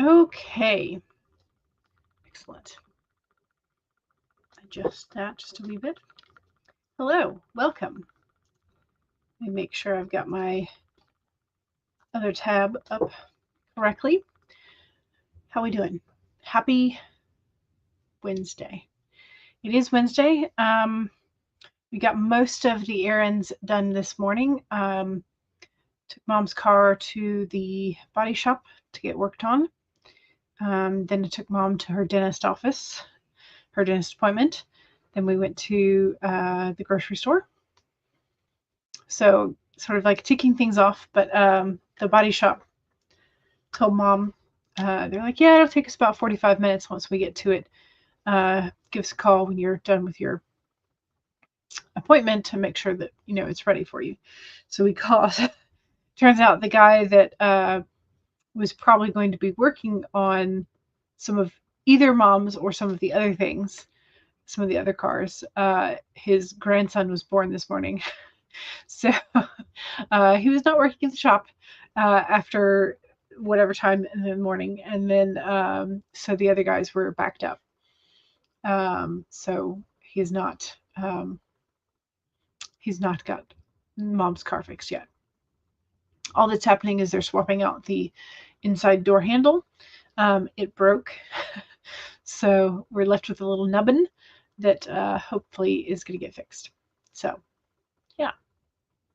Okay. Excellent. Adjust that just a wee bit. Hello, welcome. Let me make sure I've got my other tab up correctly. How we doing? Happy Wednesday. It is Wednesday. We got most of the errands done this morning. Took Mom's car to the body shop to get worked on. Then I took Mom to her dentist office, her dentist appointment. Then we went to the grocery store. So sort of like ticking things off, but the body shop told Mom, they're like, yeah, it'll take us about 45 minutes once we get to it. Give us a call when you're done with your appointment to make sure that, you know, it's ready for you. So we called. Turns out the guy that was probably going to be working on some of either Mom's or some of the other things, some of the other cars, his grandson was born this morning. So he was not working at the shop after whatever time in the morning. And then so the other guys were backed up. So he's not got Mom's car fixed yet. All that's happening is they're swapping out the inside door handle. It broke. So we're left with a little nubbin that hopefully is going to get fixed. So yeah,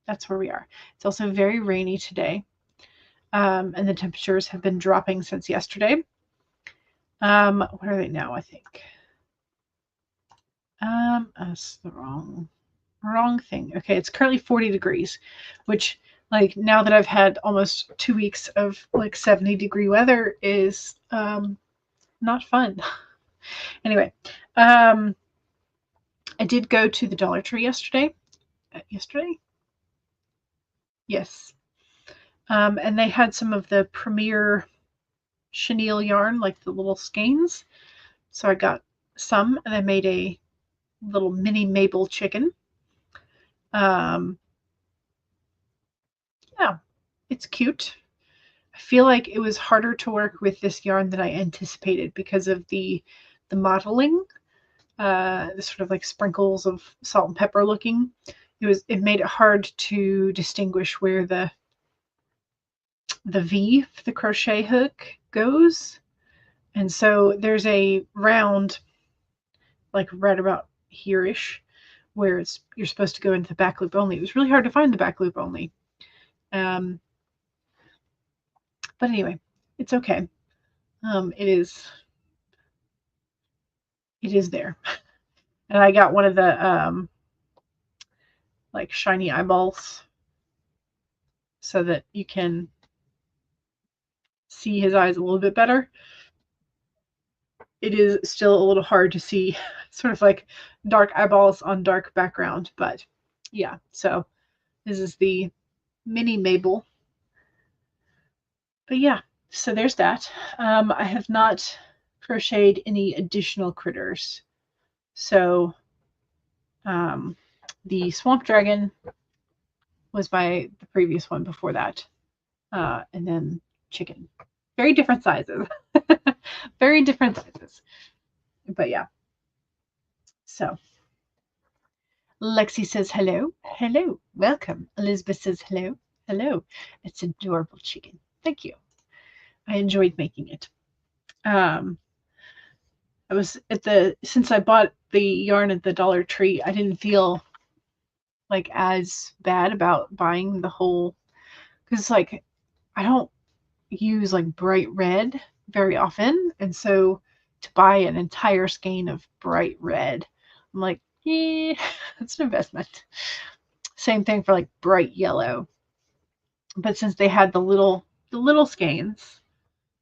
that's where we are. It's also very rainy today. And the temperatures have been dropping since yesterday. What are they now, I think? That's the wrong thing. Okay, it's currently 40 degrees, which, like, now that I've had almost 2 weeks of like 70-degree weather is not fun. Anyway, I did go to the Dollar Tree yesterday. Yes. And they had some of the Premier chenille yarn, like the little skeins. So I got some, and I made a little mini Mabel chicken. Yeah, it's cute. I feel like it was harder to work with this yarn than I anticipated because of the mottling, the sort of like sprinkles of salt and pepper looking. It made it hard to distinguish where the V for the crochet hook goes. And so there's a round, like right about here-ish, where you're supposed to go into the back loop only. It was really hard to find the back loop only. But anyway, it's okay. It is there. And I got one of the like shiny eyeballs so that you can see his eyes a little bit better. It is still a little hard to see sort of like dark eyeballs on dark background, but yeah, so this is the mini Mabel. But yeah, so there's that. I have not crocheted any additional critters. So the Swamp Dragon was the previous one before that. And then chicken. Very different sizes. Very different sizes. But yeah. So Lexi says hello. Hello. Welcome. Elizabeth says hello. Hello. It's adorable chicken. Thank you. I enjoyed making it. I was since I bought the yarn at the Dollar Tree, I didn't feel like as bad about buying the whole, because like I don't use like bright red very often, and so to buy an entire skein of bright red, I'm like, yeah, it's an investment. Same thing for like bright yellow. But since they had the little skeins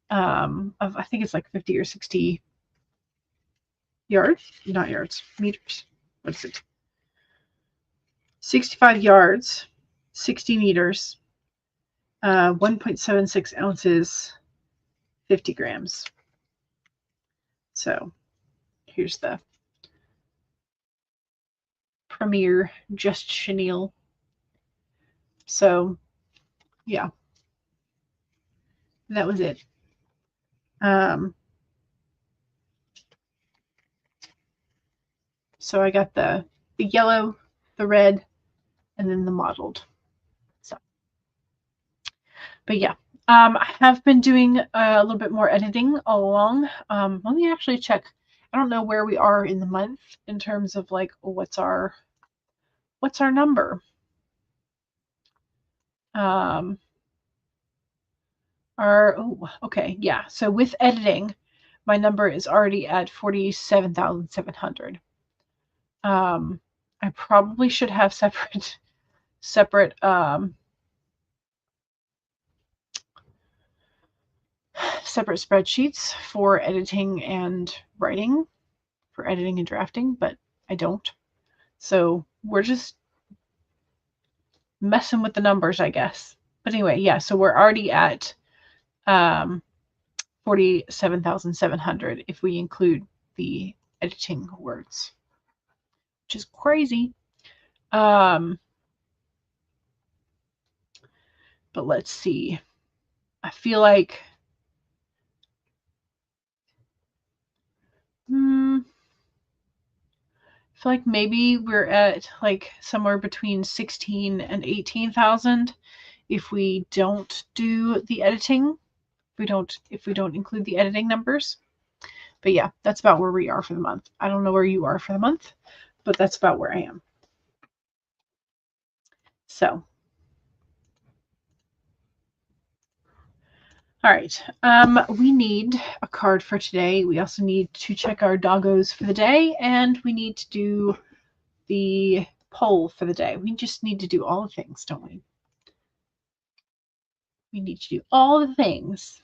of, I think it's like 50 or 60 yards, not yards, meters. What is it? 65 yards, 60 meters, 1.76 ounces, 50 grams. So here's the Premier Just Chenille. So yeah, that was it. So I got the yellow, the red, and then the mottled. So, but yeah, I have been doing a little bit more editing all along. Let me actually check. I don't know where we are in the month in terms of like what's our number. Okay, yeah. So with editing, my number is already at 47,700. I probably should have separate separate spreadsheets for editing and writing, for editing and drafting, but I don't. So we're just messing with the numbers, I guess. But anyway, yeah, so we're already at 47,700 if we include the editing words, which is crazy. But let's see. I feel like maybe we're at like somewhere between 16 and 18,000 if we don't do the editing. If we don't include the editing numbers. But yeah, that's about where we are for the month. I don't know where you are for the month, but that's about where I am. So, all right. We need a card for today. We also need to check our doggos for the day, and we need to do the poll for the day. We just need to do all the things, don't we? We need to do all the things.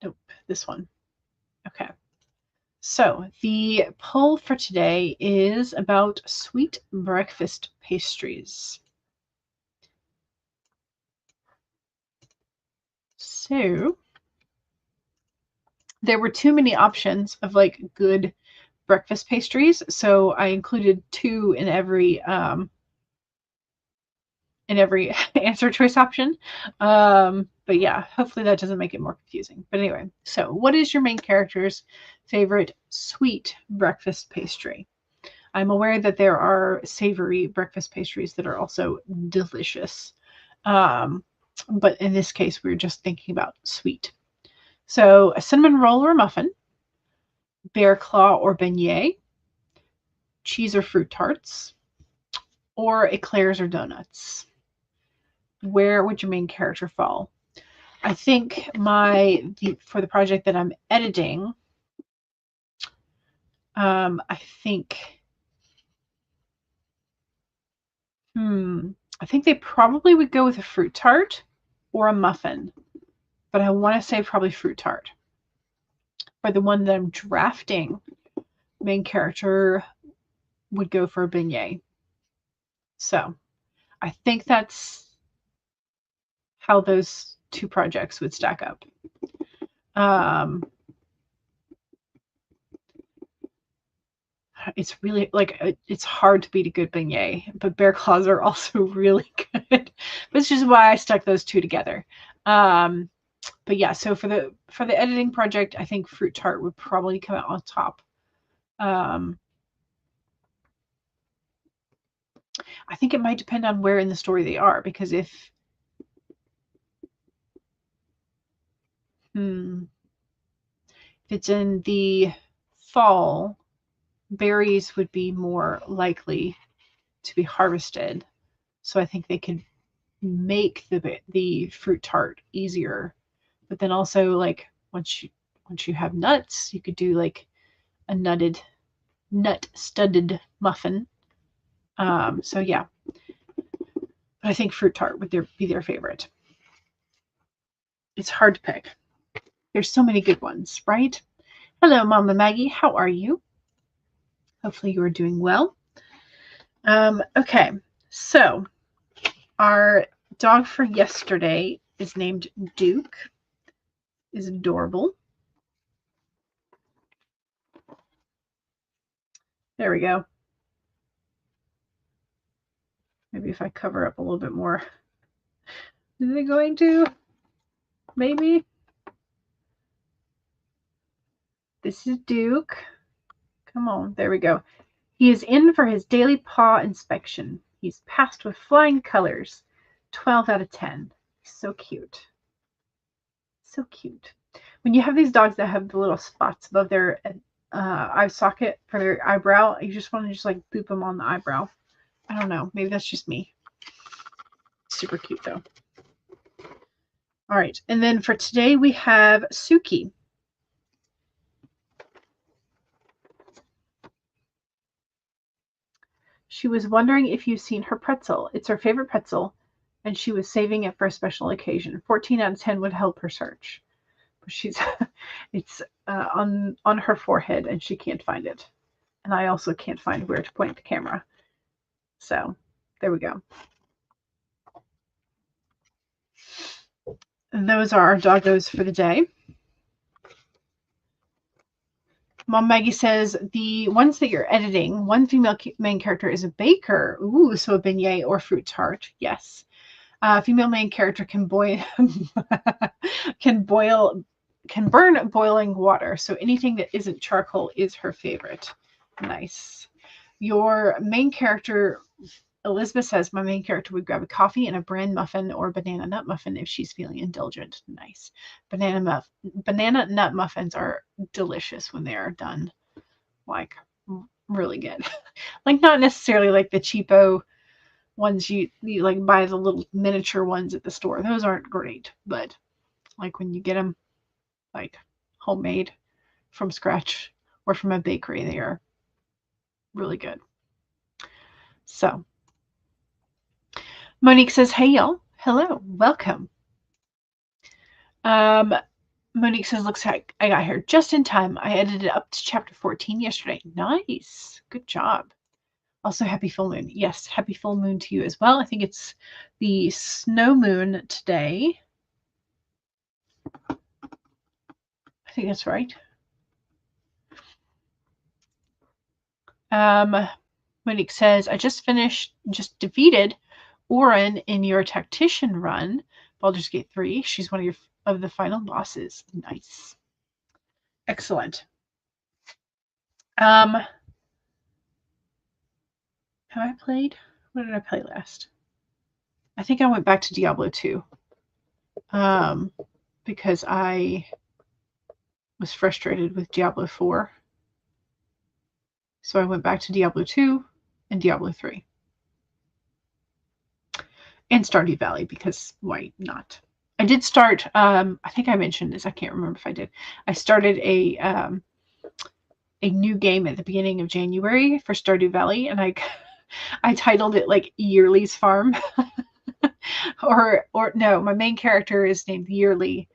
Nope, this one. Okay. So the poll for today is about sweet breakfast pastries. So there were too many options of like good breakfast pastries, so I included 2 in every answer choice option. But yeah, hopefully that doesn't make it more confusing. But anyway, so what is your main character's favorite sweet breakfast pastry? I'm aware that there are savory breakfast pastries that are also delicious. But in this case, we're just thinking about sweet. So a cinnamon roll or muffin, bear claw or beignet, cheese or fruit tarts, or eclairs or donuts. Where would your main character fall? I think for the project that I'm editing, I think they probably would go with a fruit tart or a muffin, but I want to say probably fruit tart. For the one that I'm drafting, main character would go for a beignet. So I think that's how those 2 projects would stack up. It's really like it's hard to beat a good beignet, but bear claws are also really good. Which is why I stuck those 2 together. But yeah, so for the editing project, I think fruit tart would probably come out on top. I think it might depend on where in the story they are, because if it's in the fall, berries would be more likely to be harvested. So I think they could make the fruit tart easier. But then also, like, once you have nuts, you could do like a nut studded muffin. So yeah, but I think fruit tart would be their favorite. It's hard to pick. There's so many good ones, right? Hello, Mama Maggie. How are you? Hopefully you are doing well. Okay, so our dog for yesterday is named Duke. Is adorable. There we go. Maybe if I cover up a little bit more. Is it going to? Maybe. This is Duke. Come on. There we go. He is in for his daily paw inspection. He's passed with flying colors. 12 out of 10. So cute. So cute. When you have these dogs that have the little spots above their eye socket for their eyebrow, you just want to just like boop them on the eyebrow. I don't know. Maybe that's just me. Super cute though. All right. And then for today we have Suki. She was wondering if you've seen her pretzel. It's her favorite pretzel, and she was saving it for a special occasion. 14 out of 10 would help her search. But she's, it's on her forehead, and she can't find it. And I also can't find where to point the camera. So there we go. And those are our doggos for the day. Mom Maggie says the ones that you're editing, one female main character is a baker. Ooh, so a beignet or fruit tart. Yes. Female main character can burn boiling water. So anything that isn't charcoal is her favorite. Nice. Your main character, Elizabeth says, my main character would grab a coffee and a bran muffin or banana nut muffin if she's feeling indulgent. Nice. Banana nut muffins are delicious when they are done. Like, really good. Like, not necessarily like the cheapo ones you like buy the little miniature ones at the store. Those aren't great. But, like, when you get them, like, homemade from scratch or from a bakery, they are really good. So, Monique says, hey, y'all. Hello. Welcome. Monique says, looks like I got here just in time. I edited up to chapter 14 yesterday. Nice. Good job. Also, happy full moon. Yes, happy full moon to you as well. I think it's the snow moon today. I think that's right. Monique says, I just defeated Oren in your tactician run, Baldur's Gate 3. She's one of the final bosses. Nice. Excellent. Have I played? What did I play last? I think I went back to Diablo 2. Because I was frustrated with Diablo 4. So I went back to Diablo 2 and Diablo 3. And Stardew Valley, because why not? I did start, I think I mentioned this, I can't remember if I did. I started a new game at the beginning of January for Stardew Valley, and I titled it like Yearly's Farm. or no, my main character is named Yearly.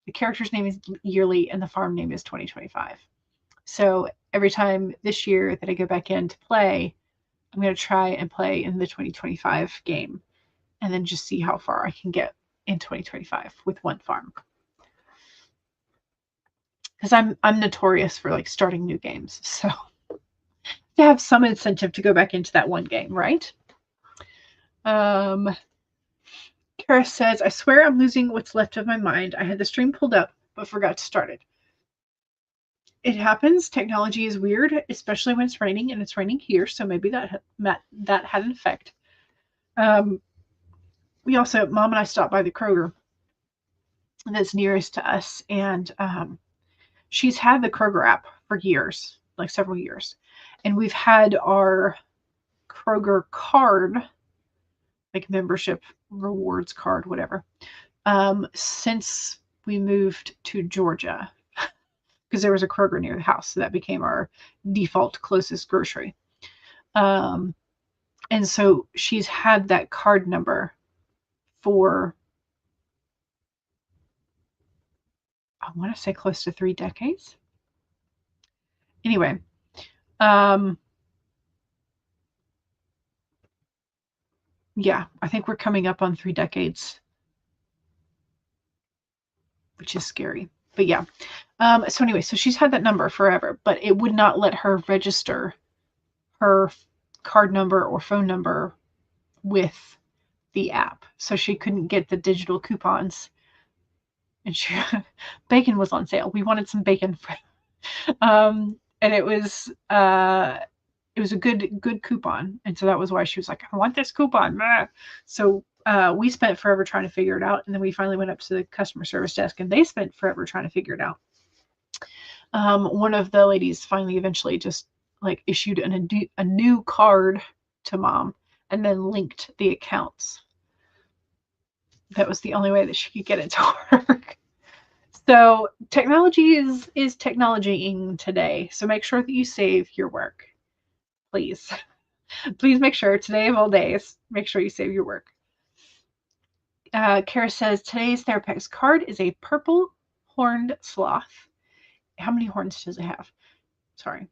The character's name is Yearly, and the farm name is 2025. So every time this year that I go back in to play, I'm going to try and play in the 2025 game and then just see how far I can get in 2025 with one farm. Because I'm notorious for like starting new games. So to have some incentive to go back into that one game, right? Kara says, I swear I'm losing what's left of my mind. I had the stream pulled up, but forgot to start it. It happens. Technology is weird, especially when it's raining, and it's raining here, so maybe that had an effect. We also, Mom and I stopped by the Kroger that's nearest to us, and she's had the Kroger app for years, like several years, and we've had our Kroger card, like membership rewards card, whatever, since we moved to Georgia. Because there was a Kroger near the house, so that became our default closest grocery. And so she's had that card number for, I want to say close to 3 decades. Anyway, yeah, I think we're coming up on 3 decades, which is scary. But yeah. So anyway, so she's had that number forever, but it would not let her register her card number or phone number with the app. So she couldn't get the digital coupons. And bacon was on sale. We wanted some bacon And it was a good coupon, and so that was why she was like, I want this coupon. So we spent forever trying to figure it out, and then we finally went up to the customer service desk, and they spent forever trying to figure it out. One of the ladies finally eventually just like issued a new card to Mom and then linked the accounts. That was the only way that she could get it to work. So technology is technologying today. So make sure that you save your work, please. Please make sure today of all days, make sure you save your work. Kara says today's Therapex card is a purple horned sloth. How many horns does it have? Sorry.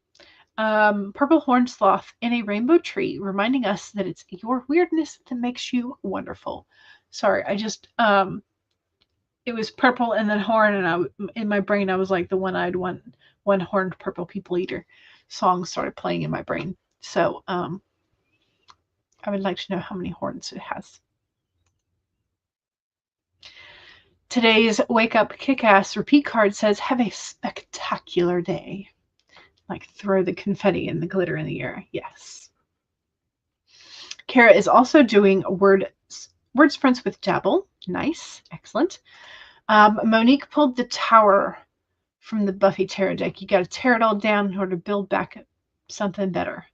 Purple horned sloth in a rainbow tree, reminding us that it's your weirdness that makes you wonderful. Sorry, I just it was purple and then horn, and in my brain I was like the one-eyed one-horned purple people eater song started playing in my brain. So I would like to know how many horns it has. Today's Wake Up Kick-Ass repeat card says, have a spectacular day. Like throw the confetti and the glitter in the air. Yes. Kara is also doing word sprints with Dabble. Nice. Excellent. Monique pulled the tower from the Buffy tarot deck. You got to tear it all down in order to build back something better.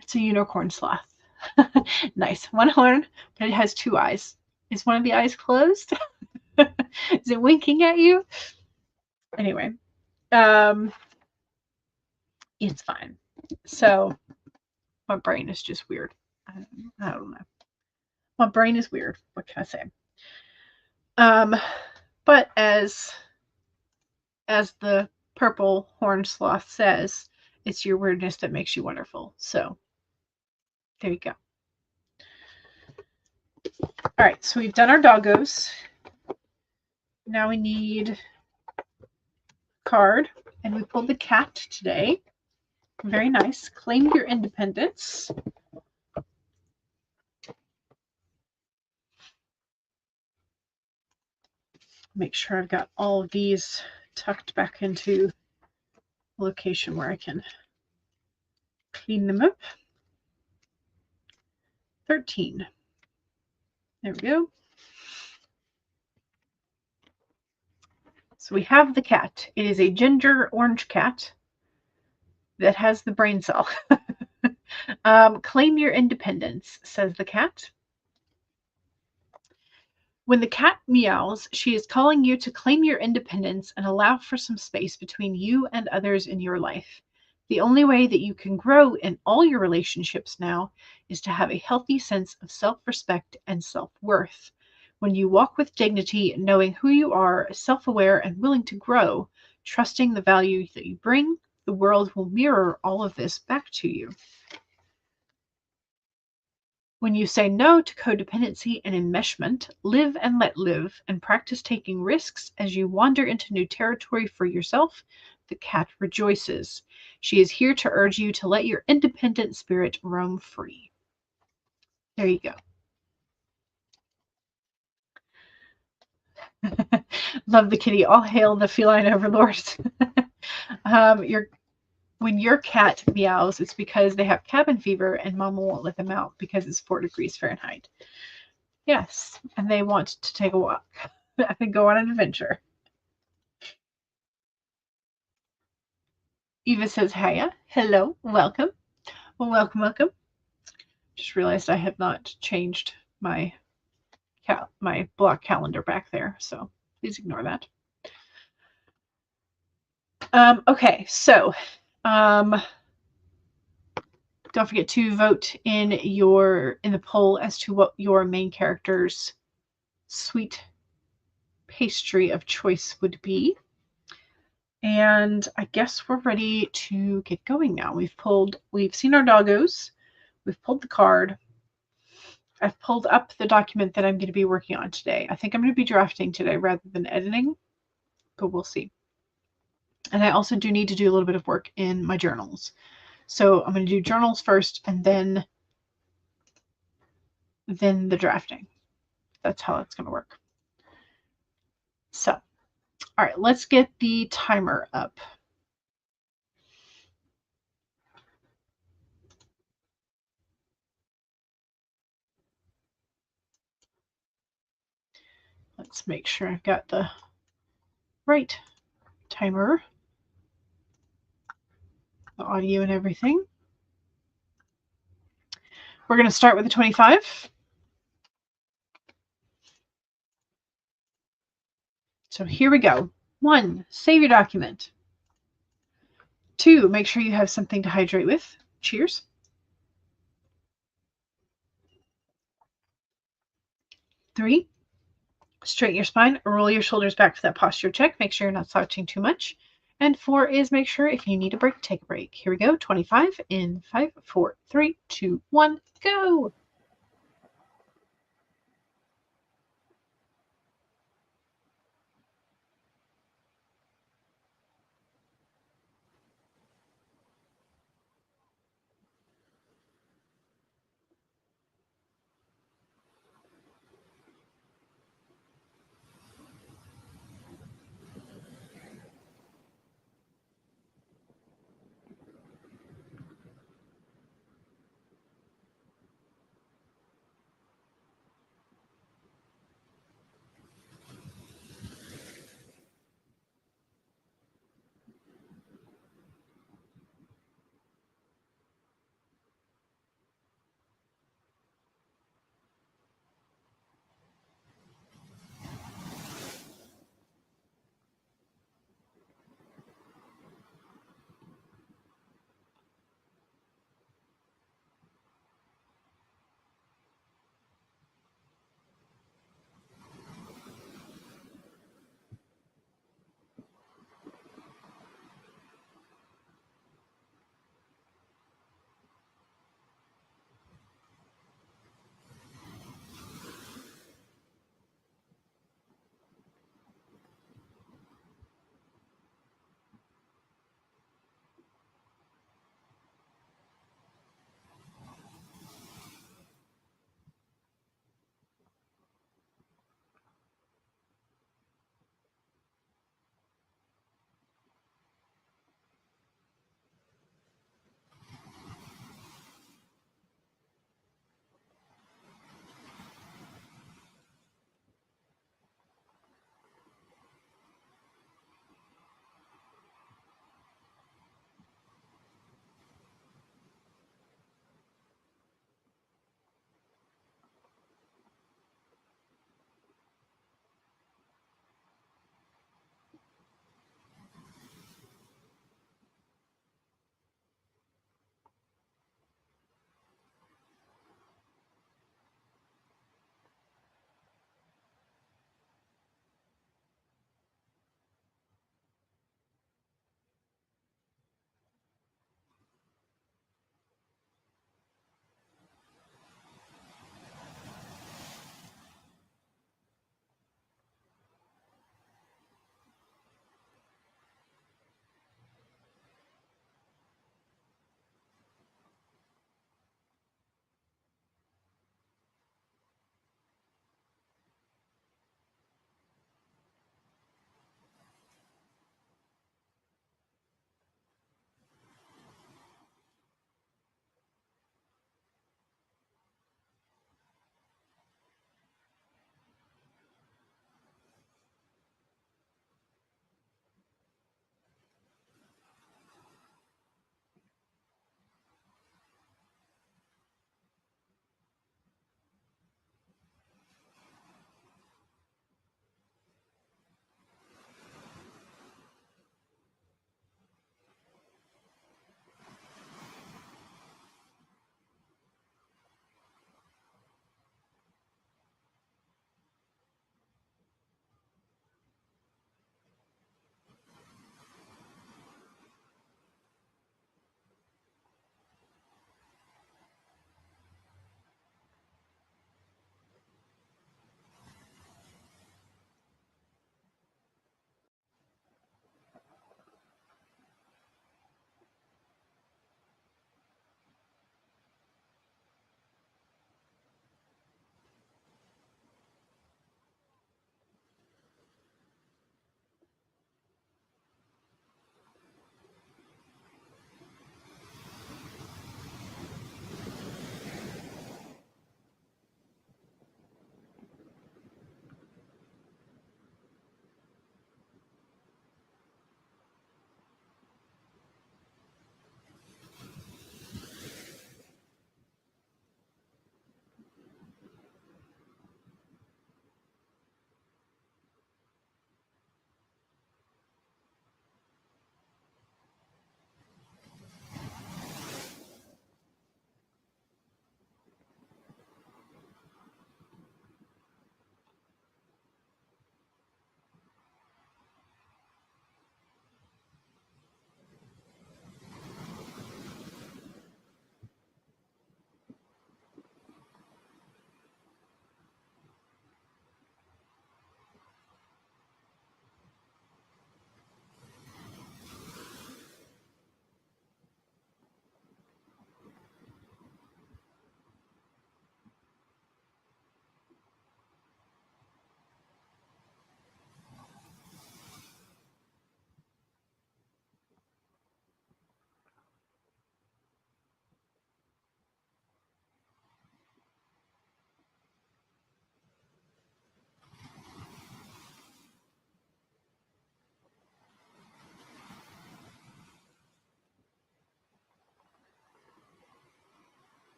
It's a unicorn sloth. Nice. One horn, but it has two eyes. Is one of the eyes closed? Is it winking at you? Anyway, it's fine. So my brain is just weird. I don't know. My brain is weird. What can I say? But as the purple horned sloth says, it's your weirdness that makes you wonderful. So there you go. All right, so we've done our doggos. Now we need a card, and we pulled the cat today. Very nice. Claim your independence. Make sure I've got all of these tucked back into a location where I can clean them up. 13. There we go. So we have the cat. It is a ginger orange cat that has the brain cell. Claim your independence, says the cat. When the cat meows, she is calling you to claim your independence and allow for some space between you and others in your life. The only way that you can grow in all your relationships now is to have a healthy sense of self-respect and self-worth. When you walk with dignity, knowing who you are, self-aware and willing to grow, trusting the value that you bring, the world will mirror all of this back to you. When you say no to codependency and enmeshment, live and let live, and practice taking risks as you wander into new territory for yourself, the cat rejoices. She is here to urge you to let your independent spirit roam free. There you go. Love the kitty. All hail the feline overlords. When your cat meows, it's because they have cabin fever and Mama won't let them out because it's 4 degrees Fahrenheit. Yes, and they want to take a walk and go on an adventure. Eva says, hiya, hello, welcome. Well, welcome. Just realized I have not changed my block calendar back there, so please ignore that. Okay, so don't forget to vote in the poll as to what your main character's sweet pastry of choice would be. And I guess we're ready to get going now. We've seen our doggos, we've pulled the card. I've pulled up the document that I'm going to be working on today. I think I'm going to be drafting today rather than editing, but we'll see. And I also do need to do a little bit of work in my journals. So I'm going to do journals first and then the drafting. That's how it's going to work. So All right, let's get the timer up. Let's make sure I've got the right timer, the audio and everything. We're going to start with the 25. So here we go. 1, save your document. 2, make sure you have something to hydrate with. Cheers. 3, straighten your spine, roll your shoulders back for that posture check. Make sure you're not slouching too much. And 4 is make sure if you need a break, take a break. Here we go. 25 in 5, 4, 3, 2, 1, go.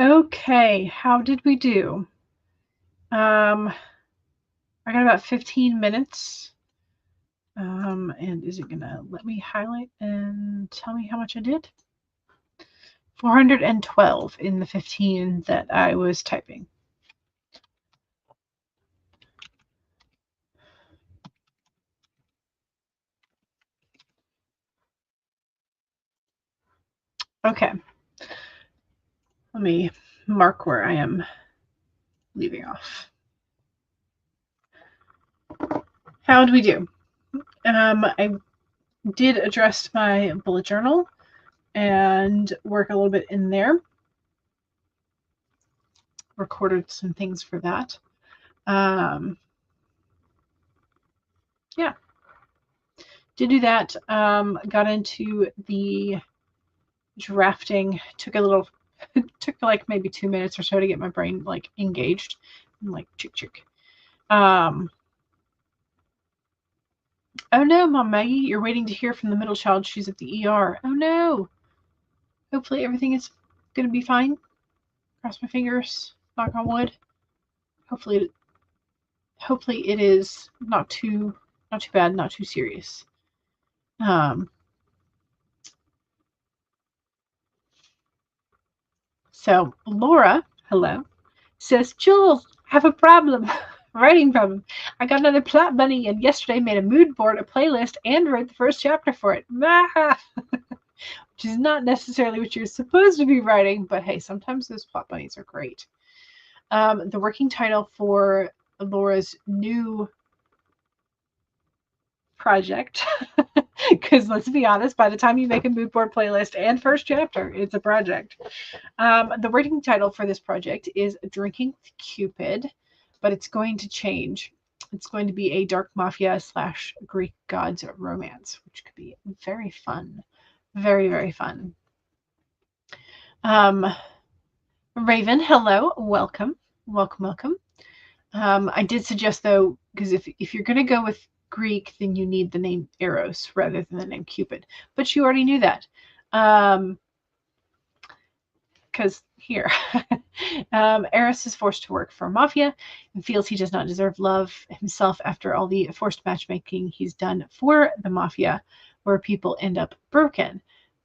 Okay, how did we do? I got about 15 minutes. And is it gonna let me highlight and tell me how much I did? 412 in the 15 that I was typing. Okay. Let me mark where I am leaving off. How did we do? I did address my bullet journal and work a little bit in there. Recorded some things for that. Yeah. Did do that. Got into the drafting. Took like maybe 2 minutes or so to get my brain like engaged. I'm like chick. Oh no, Mom Maggie, you're waiting to hear from the middle child. She's at the ER. Oh no. Hopefully everything is gonna be fine. Cross my fingers. Knock on wood. Hopefully it is not too bad, not too serious. So Laura, hello, says, Jules, have a problem. Writing problem. I got another plot bunny and yesterday made a mood board, a playlist, and wrote the first chapter for it. Which is not necessarily what you're supposed to be writing, but hey, sometimes those plot bunnies are great. The working title for Laura's new project, because let's be honest, by the time you make a mood board playlist and first chapter, it's a project. The working title for this project is Drinking with Cupid, but it's going to change. It's going to be a dark mafia / Greek gods romance, which could be very fun. Very, very fun. Raven, hello. Welcome. I did suggest, though, because if you're going to go with Greek, then you need the name Eros rather than the name Cupid. But you already knew that. Because here, Eros is forced to work for mafia and feels he does not deserve love himself after all the forced matchmaking he's done for the mafia, where people end up broken.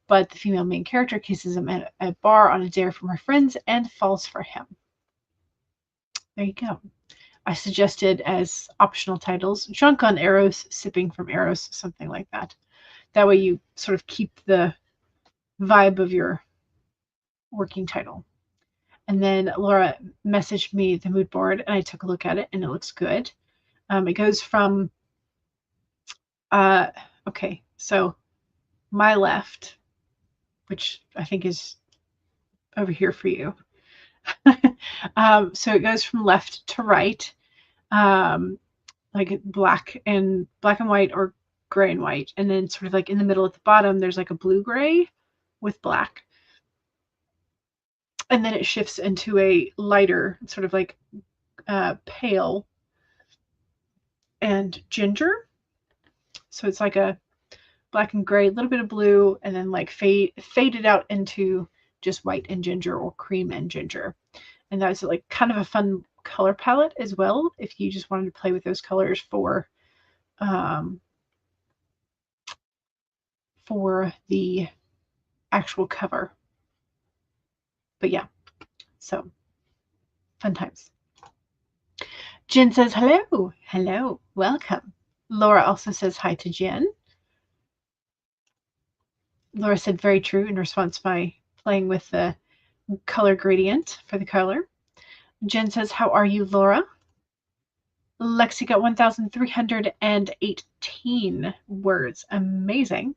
But the female main character kisses him at a bar on a dare from her friends and falls for him. There you go. I suggested as optional titles, Drunk on Eros, Sipping from Eros, something like that. That way you sort of keep the vibe of your working title. And then Laura messaged me the mood board, and I took a look at it, and it looks good. It goes from, okay, so my left, which I think is over here for you. So it goes from left to right, like black and white or gray and white. And then sort of like in the middle at the bottom, there's like a blue-gray with black. And then it shifts into a lighter, sort of like pale and ginger. So it's like a black and gray, a little bit of blue, and then like faded out into just white and ginger or cream and ginger. And that's like kind of a fun color palette as well, if you just wanted to play with those colors for the actual cover. But yeah, so fun times. Jen says hello, welcome. Laura also says hi to Jen. Laura said very true in response to my playing with the color gradient for the color. Jen says, how are you, Laura? Lexi got 1,318 words. Amazing.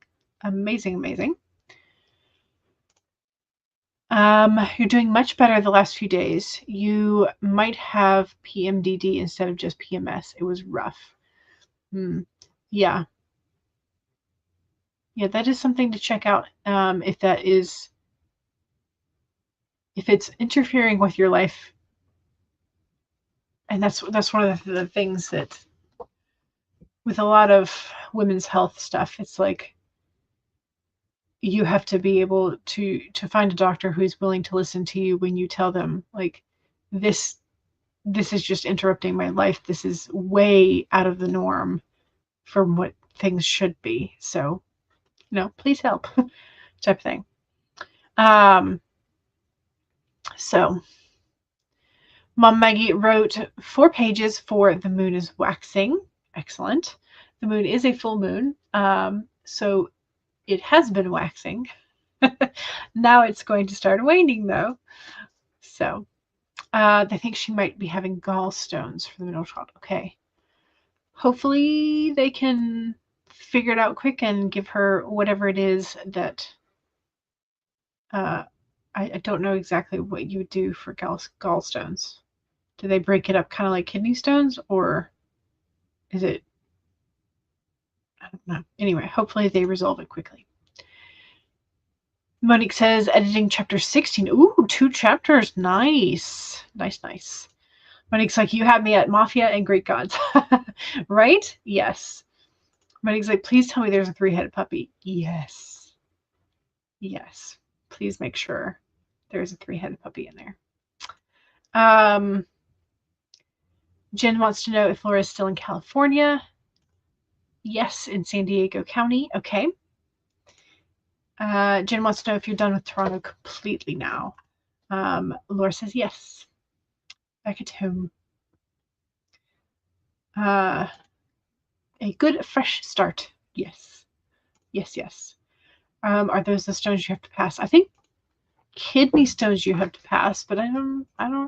You're doing much better the last few days. You might have PMDD instead of just PMS. It was rough. Yeah. Yeah, that is something to check out. If it's interfering with your life. And that's one of the things that with a lot of women's health stuff, it's like you have to be able to find a doctor who's willing to listen to you when you tell them, like, this is just interrupting my life. This is way out of the norm from what things should be. So, please help type of thing. So Mom Maggie wrote 4 pages for The Moon is Waxing. Excellent. The moon is a full moon. So it has been waxing. Now it's going to start waning, though. So they think she might be having gallstones for the middle child. Okay. Hopefully they can figure it out quick and give her whatever it is that I don't know exactly what you would do for gallstones. Do they break it up kind of like kidney stones, or is it? I don't know. Anyway, hopefully they resolve it quickly. Monique says, editing chapter 16. Ooh, 2 chapters. Nice. Nice. Monique's like, you have me at Mafia and Great Gods. Right? Yes. Monique's like, please tell me there's a 3-headed puppy. Yes. Please make sure there's a 3-headed puppy in there. Jen wants to know if Laura's still in California. Yes, in San Diego County. Okay. Jen wants to know if you're done with Toronto completely now. Laura says yes. Back at home. A good fresh start. Yes. Are those the stones you have to pass? I think kidney stones you have to pass, but I don't.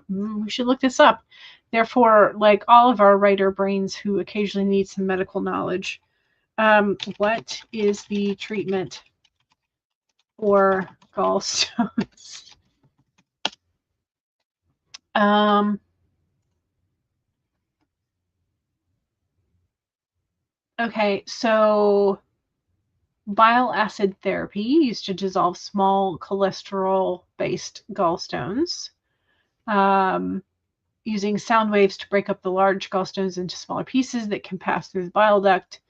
We should look this up. Therefore, like all of our writer brains who occasionally need some medical knowledge, what is the treatment for gallstones? Okay, so bile acid therapy used to dissolve small cholesterol-based gallstones, using sound waves to break up the large gallstones into smaller pieces that can pass through the bile duct.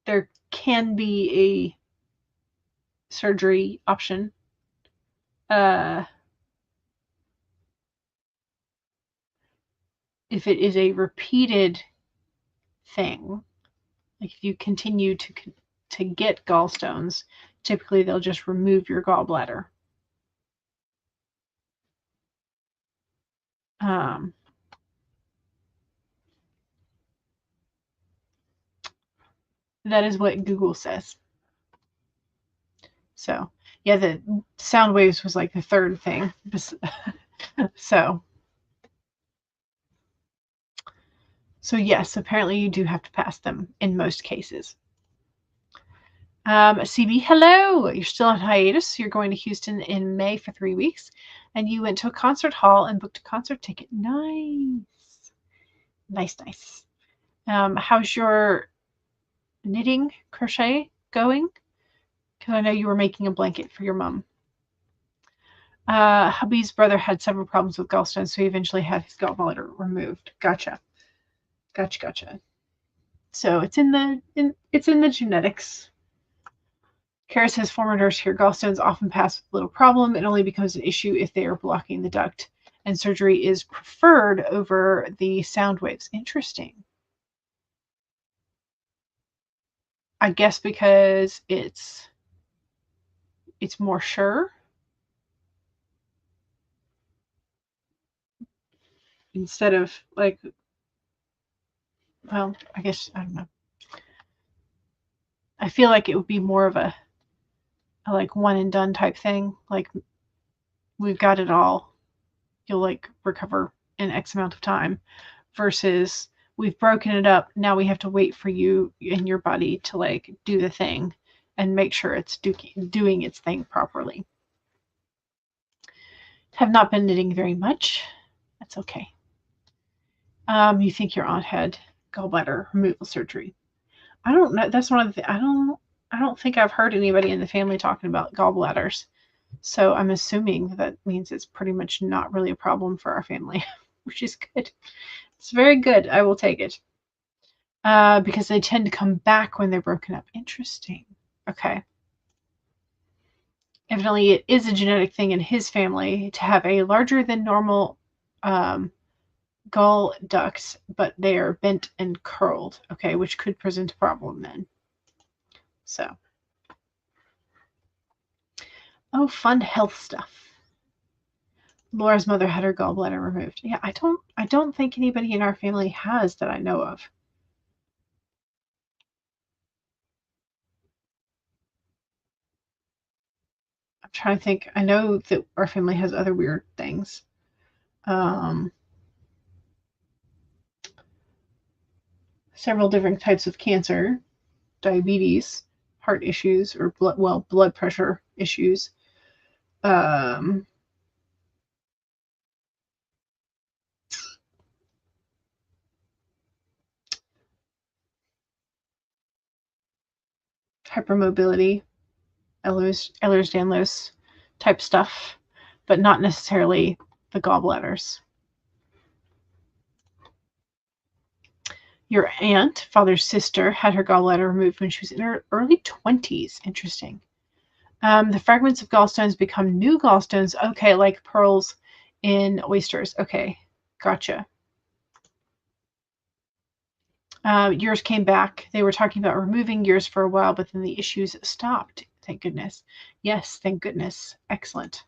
There can be a surgery option. If it is a repeated thing, like if you continue to get gallstones, typically they'll just remove your gallbladder. That is what Google says. So yeah, the sound waves was like the third thing. So yes, apparently you do have to pass them in most cases. CB, hello. You're still on hiatus. You're going to Houston in May for 3 weeks, and you went to a concert hall and booked a concert ticket. Nice. How's your knitting crochet going? Because I know you were making a blanket for your mom. Hubby's brother had several problems with gallstones, so he eventually had his gallbladder removed. Gotcha. So it's in the genetics. Kara says former nurse here, gallstones often pass with little problem. It only becomes an issue if they are blocking the duct, and surgery is preferred over the sound waves. Interesting. I guess because it's more sure. Instead of like, well, I guess, I don't know. I feel like it would be more of a like one and done type thing. Like, we've got it all. You'll like recover in X amount of time, versus we've broken it up. Now we have to wait for you and your body to like do the thing and make sure it's doing its thing properly. Have not been knitting very much. That's okay. You think your aunt had gallbladder removal surgery? I don't know. That's one of the. I don't think I've heard anybody in the family talking about gallbladders. So I'm assuming that means it's pretty much not really a problem for our family, which is good. It's very good. I will take it. because they tend to come back when they're broken up. Interesting. Okay. Evidently, it is a genetic thing in his family to have a larger than normal gall ducts, but they are bent and curled, okay, which could present a problem then. So, oh, fun health stuff. Laura's mother had her gallbladder removed. Yeah, I don't think anybody in our family has that I know of. I'm trying to think. I know that our family has other weird things. Several different types of cancer, diabetes, heart issues, or blood pressure issues. Hypermobility, Ehlers-Danlos type stuff, but not necessarily the gallbladders. Your aunt, father's sister, had her gallbladder removed when she was in her early 20s. Interesting. The fragments of gallstones become new gallstones. Okay, like pearls in oysters. Okay, gotcha. Yours came back. They were talking about removing yours for a while, but then the issues stopped. Thank goodness. Yes, thank goodness. Excellent.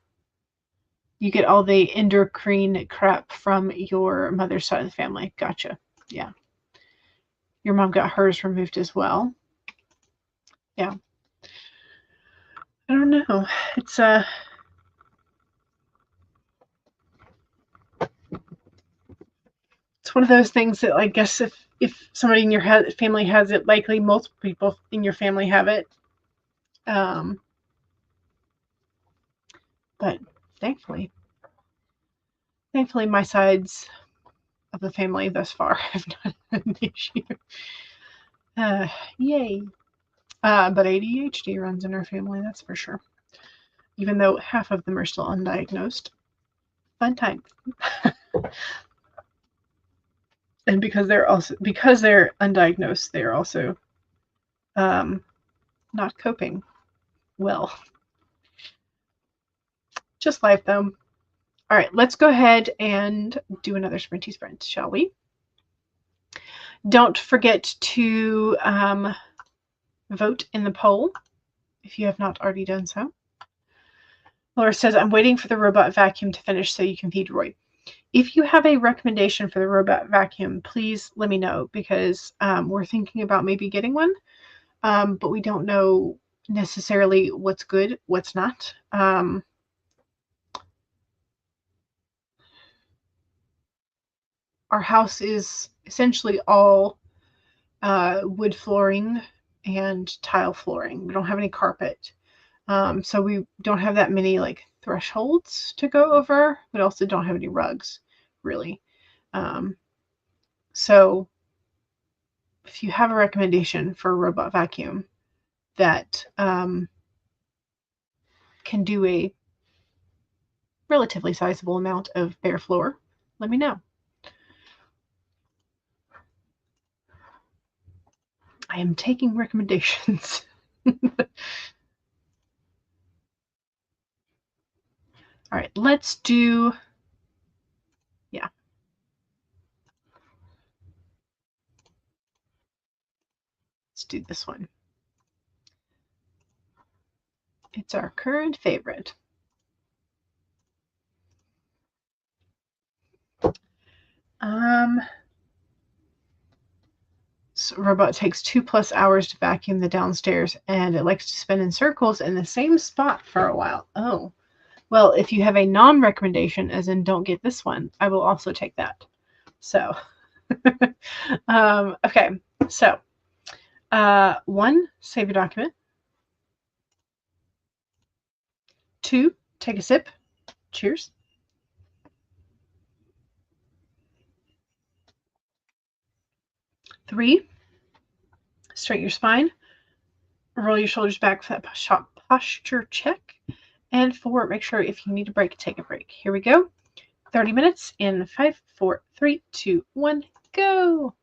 You get all the endocrine crap from your mother's side of the family. Gotcha. Yeah. Your mom got hers removed as well. Yeah. I don't know. It's one of those things that I guess if somebody in your family has it, likely multiple people in your family have it. But thankfully my sides of the family thus far have not had an issue. Yay. But ADHD runs in our family, that's for sure. Even though half of them are still undiagnosed. Fun times. And because they're undiagnosed, they're also not coping well. Just life, though. All right, let's go ahead and do another sprinty sprint, shall we? Don't forget to vote in the poll if you have not already done so. Laura says, I'm waiting for the robot vacuum to finish so you can feed Roy. If you have a recommendation for the robot vacuum, please let me know, because we're thinking about maybe getting one, but we don't know necessarily what's good, what's not. Our house is essentially all wood flooring and tile flooring. We don't have any carpet. So we don't have that many like thresholds to go over, but also don't have any rugs, really. So if you have a recommendation for a robot vacuum that can do a relatively sizable amount of bare floor, let me know. I am taking recommendations. All right, let's do, yeah. Let's do this one. It's our current favorite. So robot takes 2+ hours to vacuum the downstairs, and it likes to spin in circles in the same spot for a while. Oh, well, if you have a non-recommendation, as in don't get this one, I will also take that. So, okay. So, 1, save your document. 2, take a sip. Cheers. 3, straighten your spine. Roll your shoulders back for that posture check. And 4, make sure if you need a break, take a break. Here we go. 30 minutes in 5, 4, 3, 2, 1, go.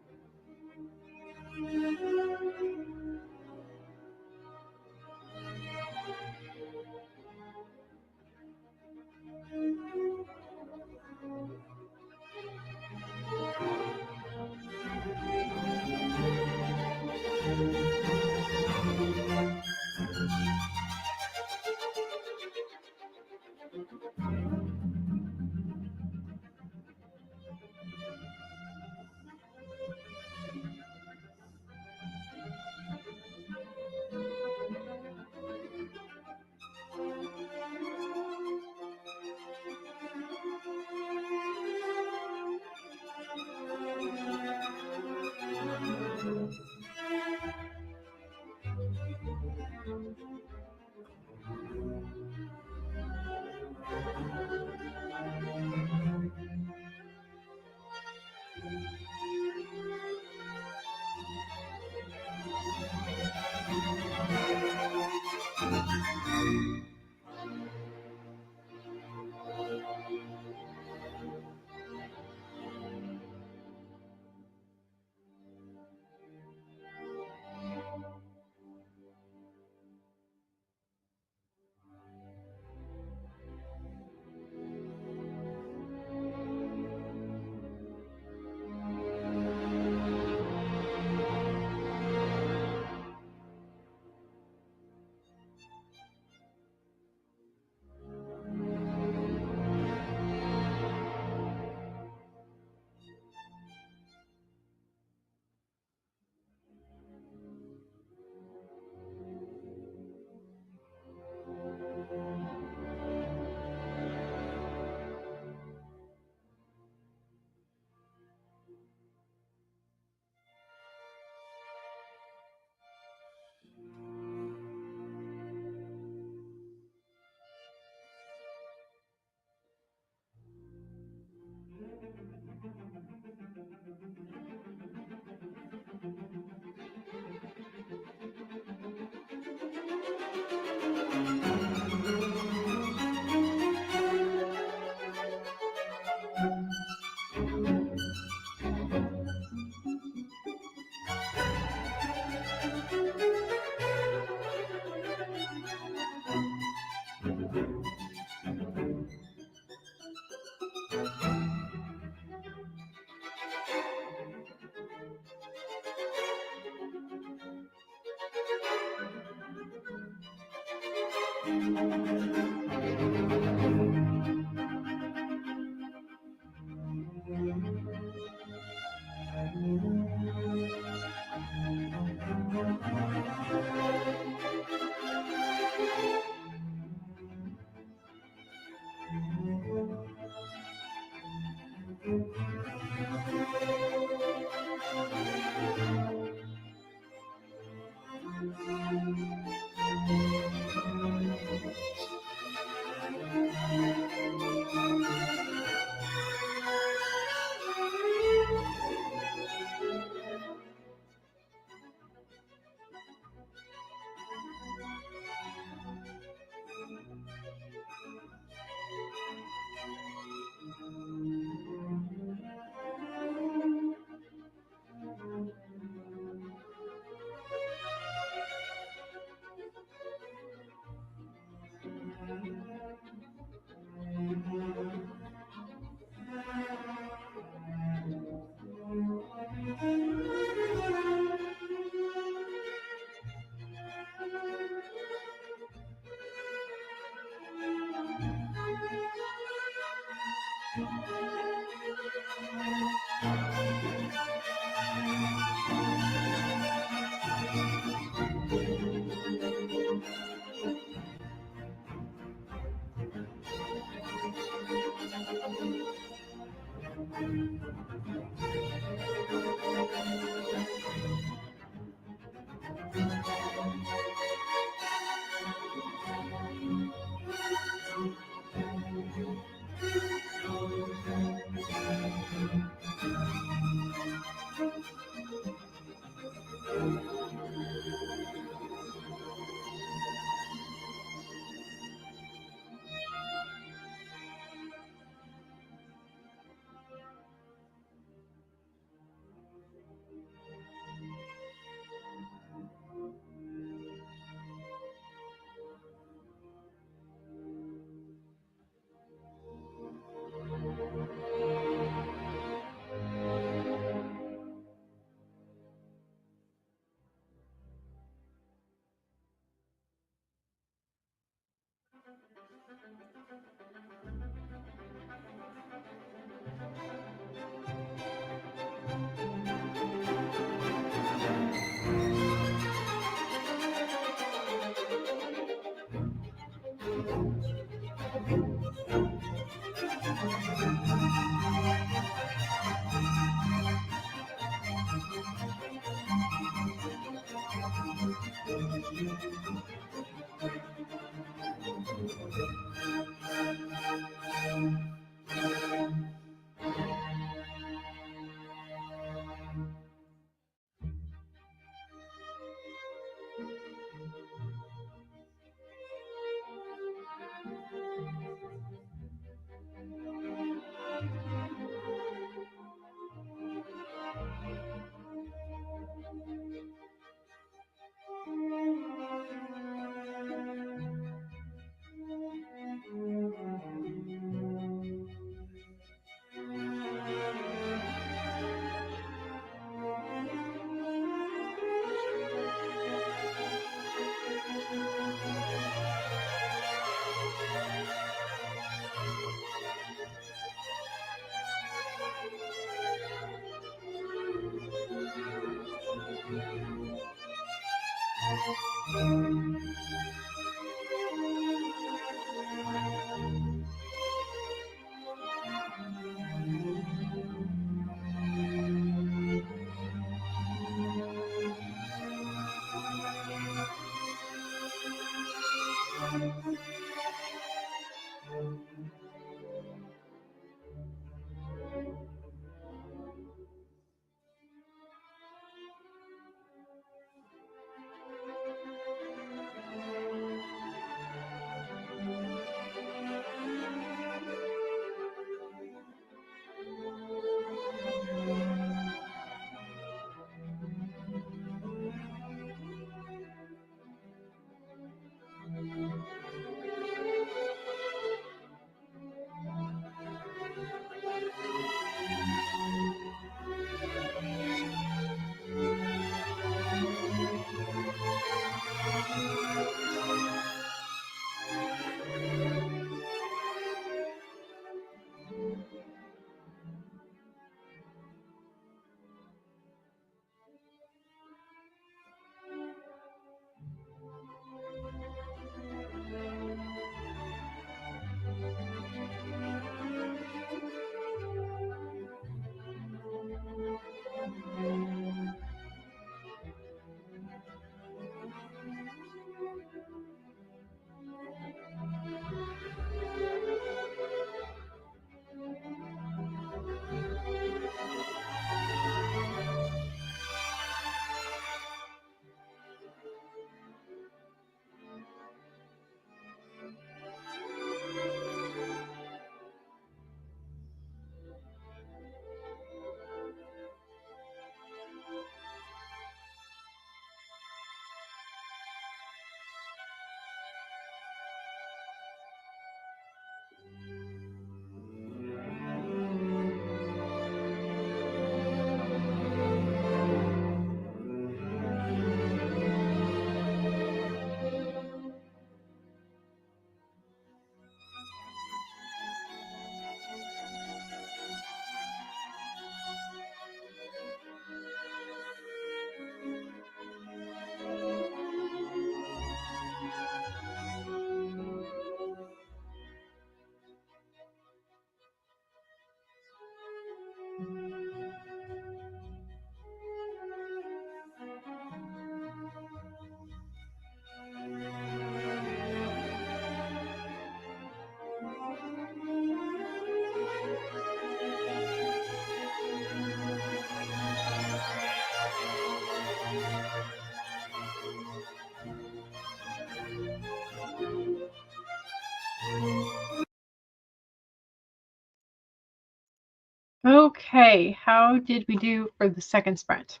Okay, how did we do for the second sprint?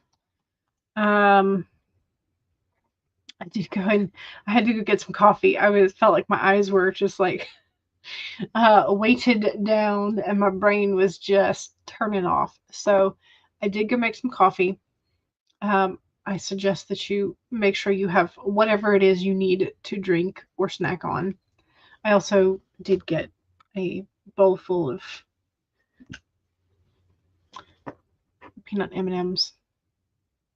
I did go and I had to go get some coffee. Felt like my eyes were just like weighted down and my brain was just turning off. So I did go make some coffee. I suggest that you make sure you have whatever it is you need to drink or snack on. I also did get a bowl full of peanut M&Ms.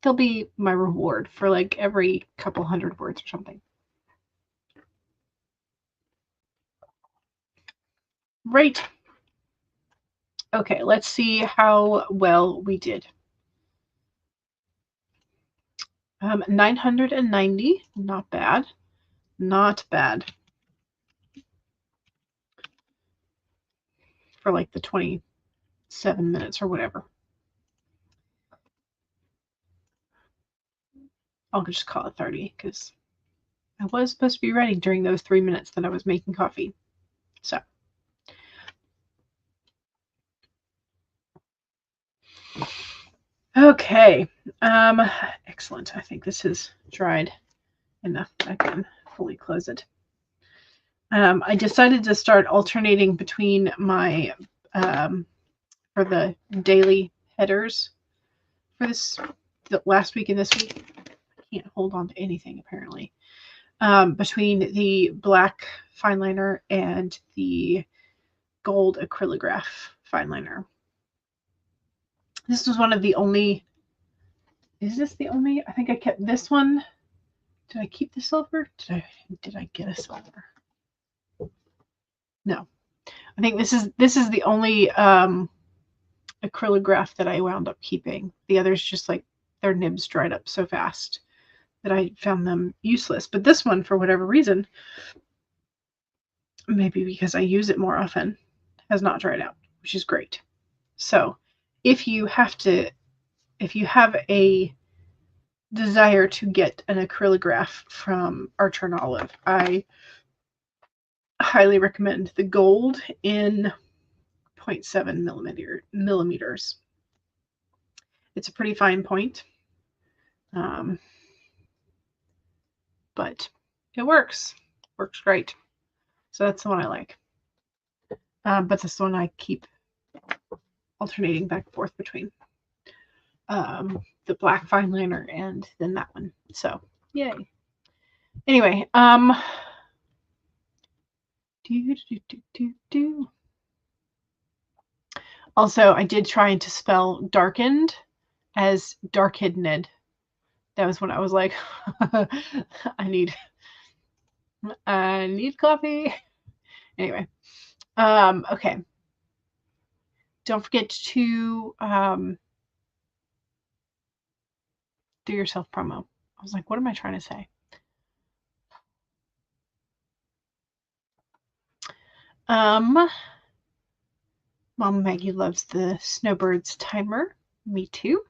They'll be my reward for like every couple hundred words or something. Right. Okay, let's see how well we did. 990, not bad. Not bad. For like the 27 minutes or whatever. I'll just call it 30 because I was supposed to be writing during those 3 minutes that I was making coffee. So. Okay. Excellent. I think this is dried enough. I can fully close it. I decided to start alternating between my for the daily headers for the last week and this week. I can't hold on to anything apparently. Between the black fine liner and the gold acrylograph fine liner. This was one of the only. Is this the only? I think I kept this one. Did I keep the silver? Did I get a silver? No. I think this is the only acrylograph that I wound up keeping. The others just like their nibs dried up so fast that I found them useless. But this one, for whatever reason, maybe because I use it more often, has not dried out, which is great. So if you have a desire to get an acrylograph from Archer and Olive, I highly recommend the gold in 0.7 millimeters. It's a pretty fine point, but it works great. So that's the one I like. But that's the one I keep alternating back and forth between the black fine liner and then that one. So yay. Anyway, also, I did try to spell darkened as dark-hidden. That was when I was like, I need coffee. Anyway, okay. Don't forget to do your self-promo. I was like, what am I trying to say? Mama Maggie loves the Snowbirds timer. Me too.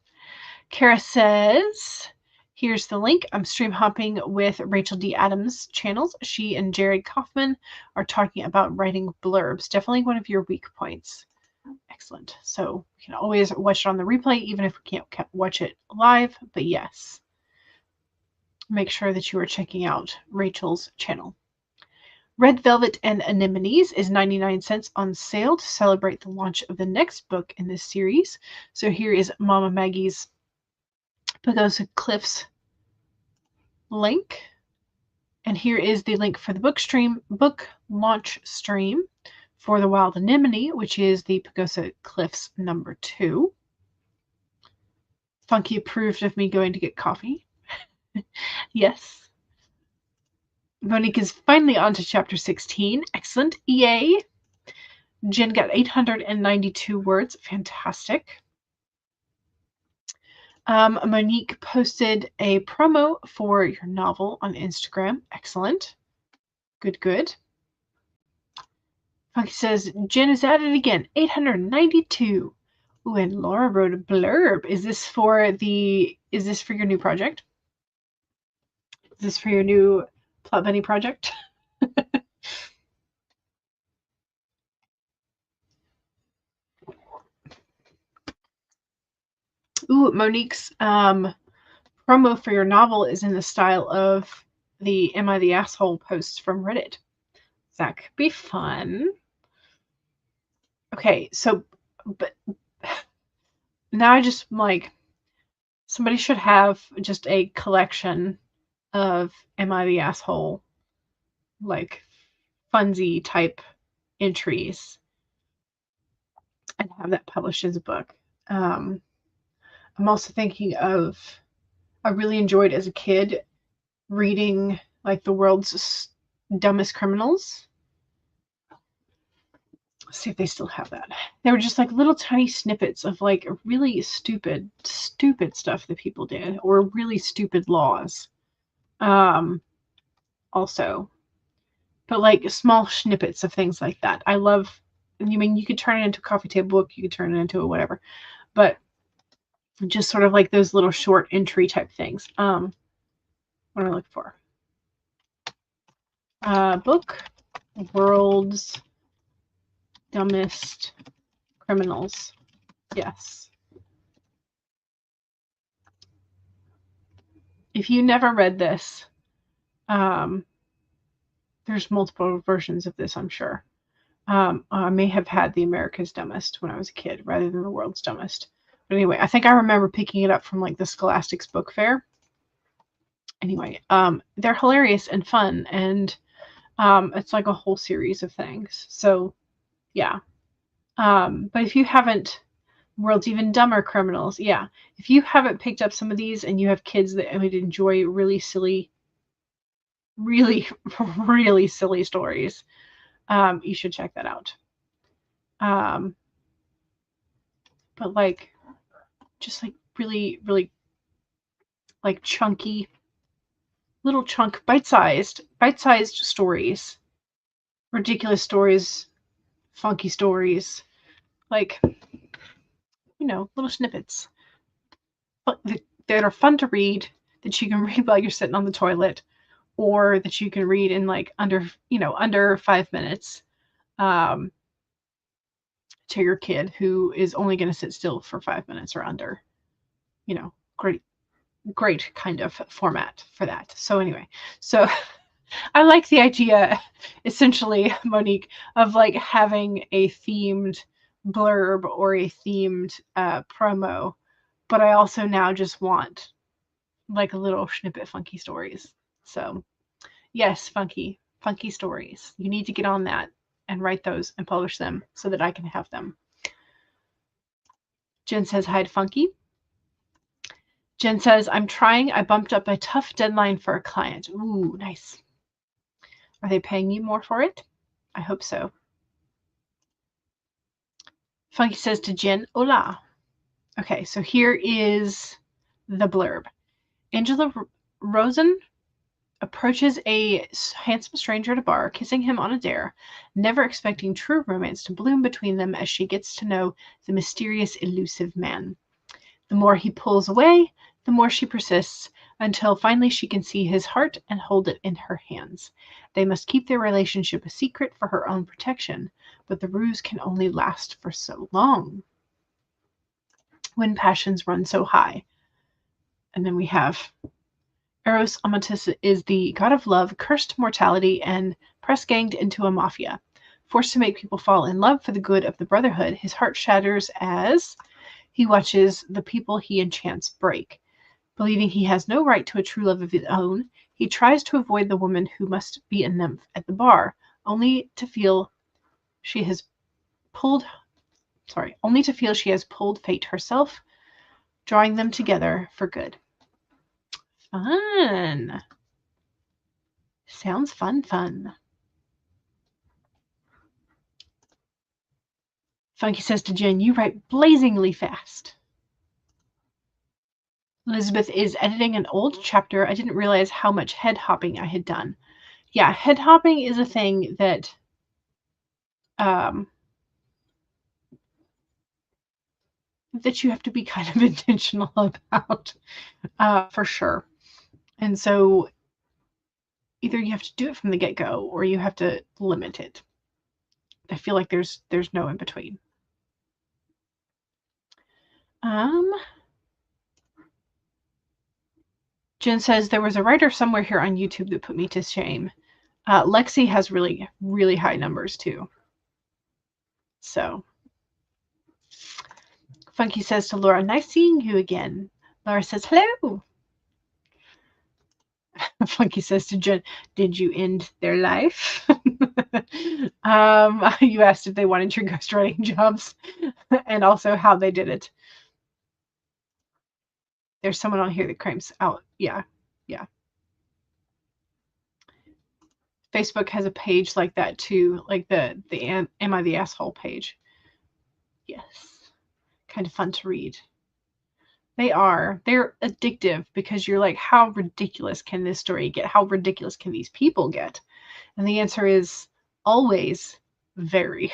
Kara says, here's the link. I'm stream hopping with Rachel D. Adams' channels. She and Jared Kaufman are talking about writing blurbs. Definitely one of your weak points. Excellent. So we can always watch it on the replay, even if we can't watch it live. But yes, make sure that you are checking out Rachel's channel. Red Velvet and Anemones is 99 cents on sale to celebrate the launch of the next book in this series. So here is Mama Maggie's Pagosa Cliffs link. And here is the link for the book launch stream for The Wild Anemone, which is the Pagosa Cliffs #2. Funky approved of me going to get coffee. Yes. Monique is finally on to chapter 16. Excellent. Yay. Jen got 892 words. Fantastic. Monique posted a promo for your novel on Instagram. Excellent. Good. Funky says, Jen is at it again. 892. Ooh, and Laura wrote a blurb. Is this for your new project? Is this for your new Plot Bunny project? Ooh, Monique's promo for your novel is in the style of the Am I the Asshole posts from Reddit. That could be fun. Okay, so, but now I just like, somebody should have just a collection of Am I the Asshole, like funsy type entries and have that published as a book. I'm also thinking of, I really enjoyed as a kid reading like the world's dumbest criminals. Let's see if they still have that. They were just like little tiny snippets of like really stupid stuff that people did, or really stupid laws. Also, but like small snippets of things like that. I love. You mean you could turn it into a coffee table book, you could turn it into a whatever, but just sort of like those little short entry type things. What am I looking for? Book, World's Dumbest Criminals. Yes. If you never read this, there's multiple versions of this, I'm sure. I may have had the America's Dumbest when I was a kid rather than the World's Dumbest. But anyway, I think I remember picking it up from like the Scholastic's book fair. Anyway, they're hilarious and fun, and it's like a whole series of things. So, yeah. But if you haven't, World's Even Dumber Criminals, yeah. If you haven't picked up some of these and you have kids that would enjoy really silly, really, really silly stories, you should check that out. But like, just like really, really like chunky, little chunk, bite-sized stories, ridiculous stories, funky stories, like, you know, little snippets that are fun to read, that you can read while you're sitting on the toilet, or that you can read in like under 5 minutes, to your kid who is only going to sit still for 5 minutes or under. You know, great kind of format for that. So anyway, so I like the idea, essentially, Monique, of like having a themed blurb or a themed promo, but I also now just want like a little snippet funky stories. So yes, funky stories. You need to get on that and write those and publish them so that I can have them. Jen says hi to Funky. Jen says, I'm trying. I bumped up a tough deadline for a client. Ooh, nice. Are they paying you more for it? I hope so. Funky says to Jen, hola. Okay, so here is the blurb. Angela Rosen approaches a handsome stranger at a bar, kissing him on a dare, never expecting true romance to bloom between them as she gets to know the mysterious, elusive man. The more he pulls away, the more she persists, until finally she can see his heart and hold it in her hands. They must keep their relationship a secret for her own protection, but the ruse can only last for so long when passions run so high. And then we have Eros Amatus is the god of love, cursed mortality, and press-ganged into a mafia. Forced to make people fall in love for the good of the brotherhood, his heart shatters as he watches the people he enchants break. Believing he has no right to a true love of his own, he tries to avoid the woman who must be a nymph at the bar, only to feel she has pulled fate herself, drawing them together for good. Fun. Sounds fun. Funky says to Jen, you write blazingly fast. Elizabeth is editing an old chapter. I didn't realize how much head hopping I had done. Yeah, head hopping is a thing that that you have to be kind of intentional about, for sure. And so either you have to do it from the get-go or you have to limit it. I feel like there's no in between. Jen says, there was a writer somewhere here on YouTube that put me to shame. Lexi has really, really high numbers too. So, Funky says to Laura, nice seeing you again. Laura says, hello. Funky says to Jen, did you end their life? You asked if they wanted your ghostwriting jobs and also how they did it. There's someone on here that claims out. Yeah. Facebook has a page like that too, like the Am I the Asshole page. Yes. Kind of fun to read. They're addictive because you're like, how ridiculous can this story get? How ridiculous can these people get? And the answer is always very,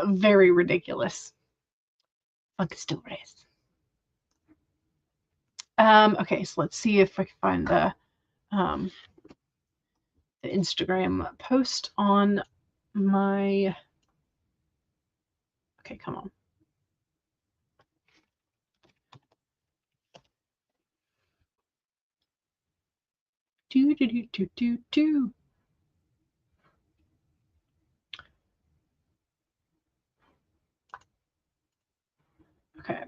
very ridiculous. Fun stories. Okay, so let's see if I can find the Instagram post on my. Okay, come on. Do. Okay,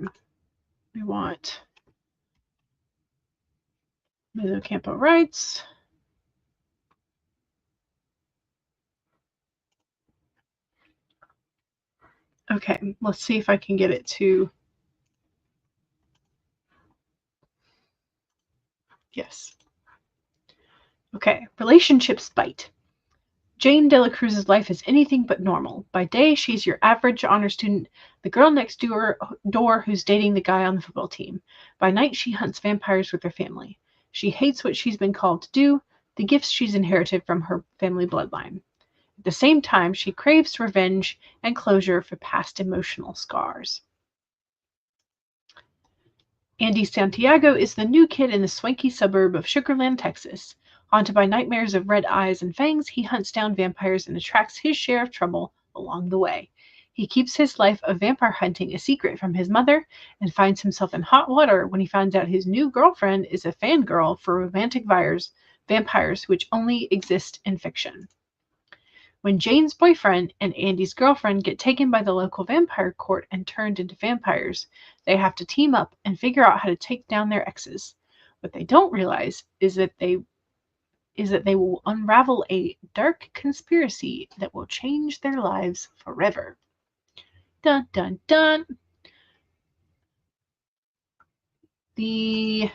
we want Ms. Ocampo writes. Okay, let's see if I can get it to. Yes. Okay, relationships bite. Jane Dela Cruz's life is anything but normal. By day, she's your average honor student, the girl next door who's dating the guy on the football team. By night, she hunts vampires with her family. She hates what she's been called to do, the gifts she's inherited from her family bloodline. At the same time, she craves revenge and closure for past emotional scars. Andy Santiago is the new kid in the swanky suburb of Sugarland, Texas. Haunted by nightmares of red eyes and fangs, he hunts down vampires and attracts his share of trouble along the way. He keeps his life of vampire hunting a secret from his mother and finds himself in hot water when he finds out his new girlfriend is a fangirl for romantic vampires which only exist in fiction. When Jane's boyfriend and Andy's girlfriend get taken by the local vampire court and turned into vampires, they have to team up and figure out how to take down their exes. What they don't realize is that they will unravel a dark conspiracy that will change their lives forever. Dun dun dun. The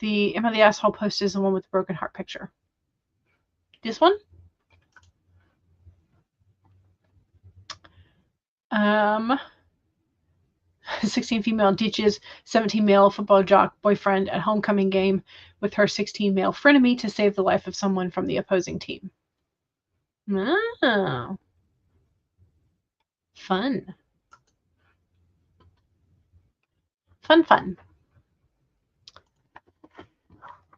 Am I the Asshole post is the one with the broken heart picture. This one? 16 female ditches 17 male football jock boyfriend at homecoming game with her 16 male frenemy to save the life of someone from the opposing team. Oh. Fun. Fun.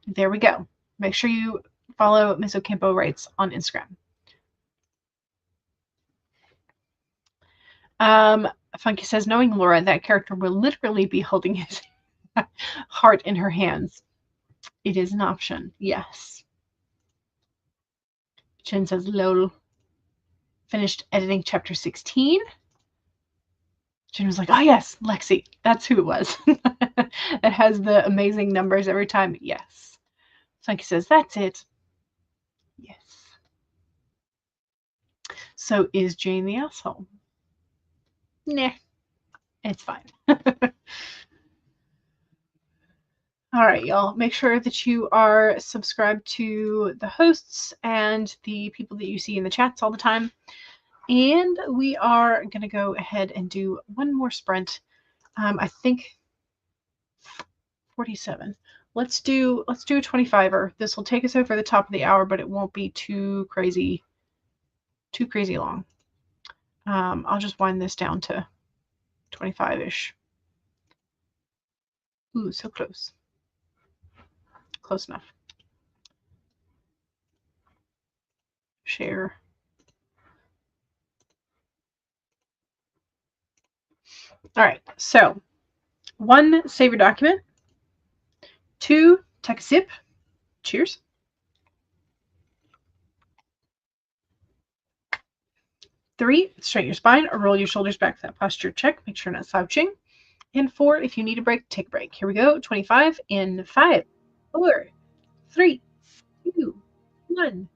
There we go. Make sure you follow Ms. Ocampo Writes on Instagram. Funky says, knowing Laura, that character will literally be holding his heart in her hands. It is an option, yes. Jen says, lol. Finished editing chapter 16. Jen was like, oh yes, Lexi. That's who it was. It has the amazing numbers every time. Yes. Funky says, that's it. Yes. So is Jane the asshole? Nah. It's fine. All right, y'all. Make sure that you are subscribed to the hosts and the people that you see in the chats all the time. And we are going to go ahead and do one more sprint. I think 47. Let's do a 25er. This will take us over the top of the hour, but it won't be too crazy long. I'll just wind this down to 25-ish. Ooh, so close. Close enough. Share. All right, so one, save your document. 2, take a sip. Cheers. 3, straighten your spine or roll your shoulders back for that posture check. Make sure you're not slouching. And 4, if you need a break, take a break. Here we go. 25 in 5, 4, 3, 2, 1.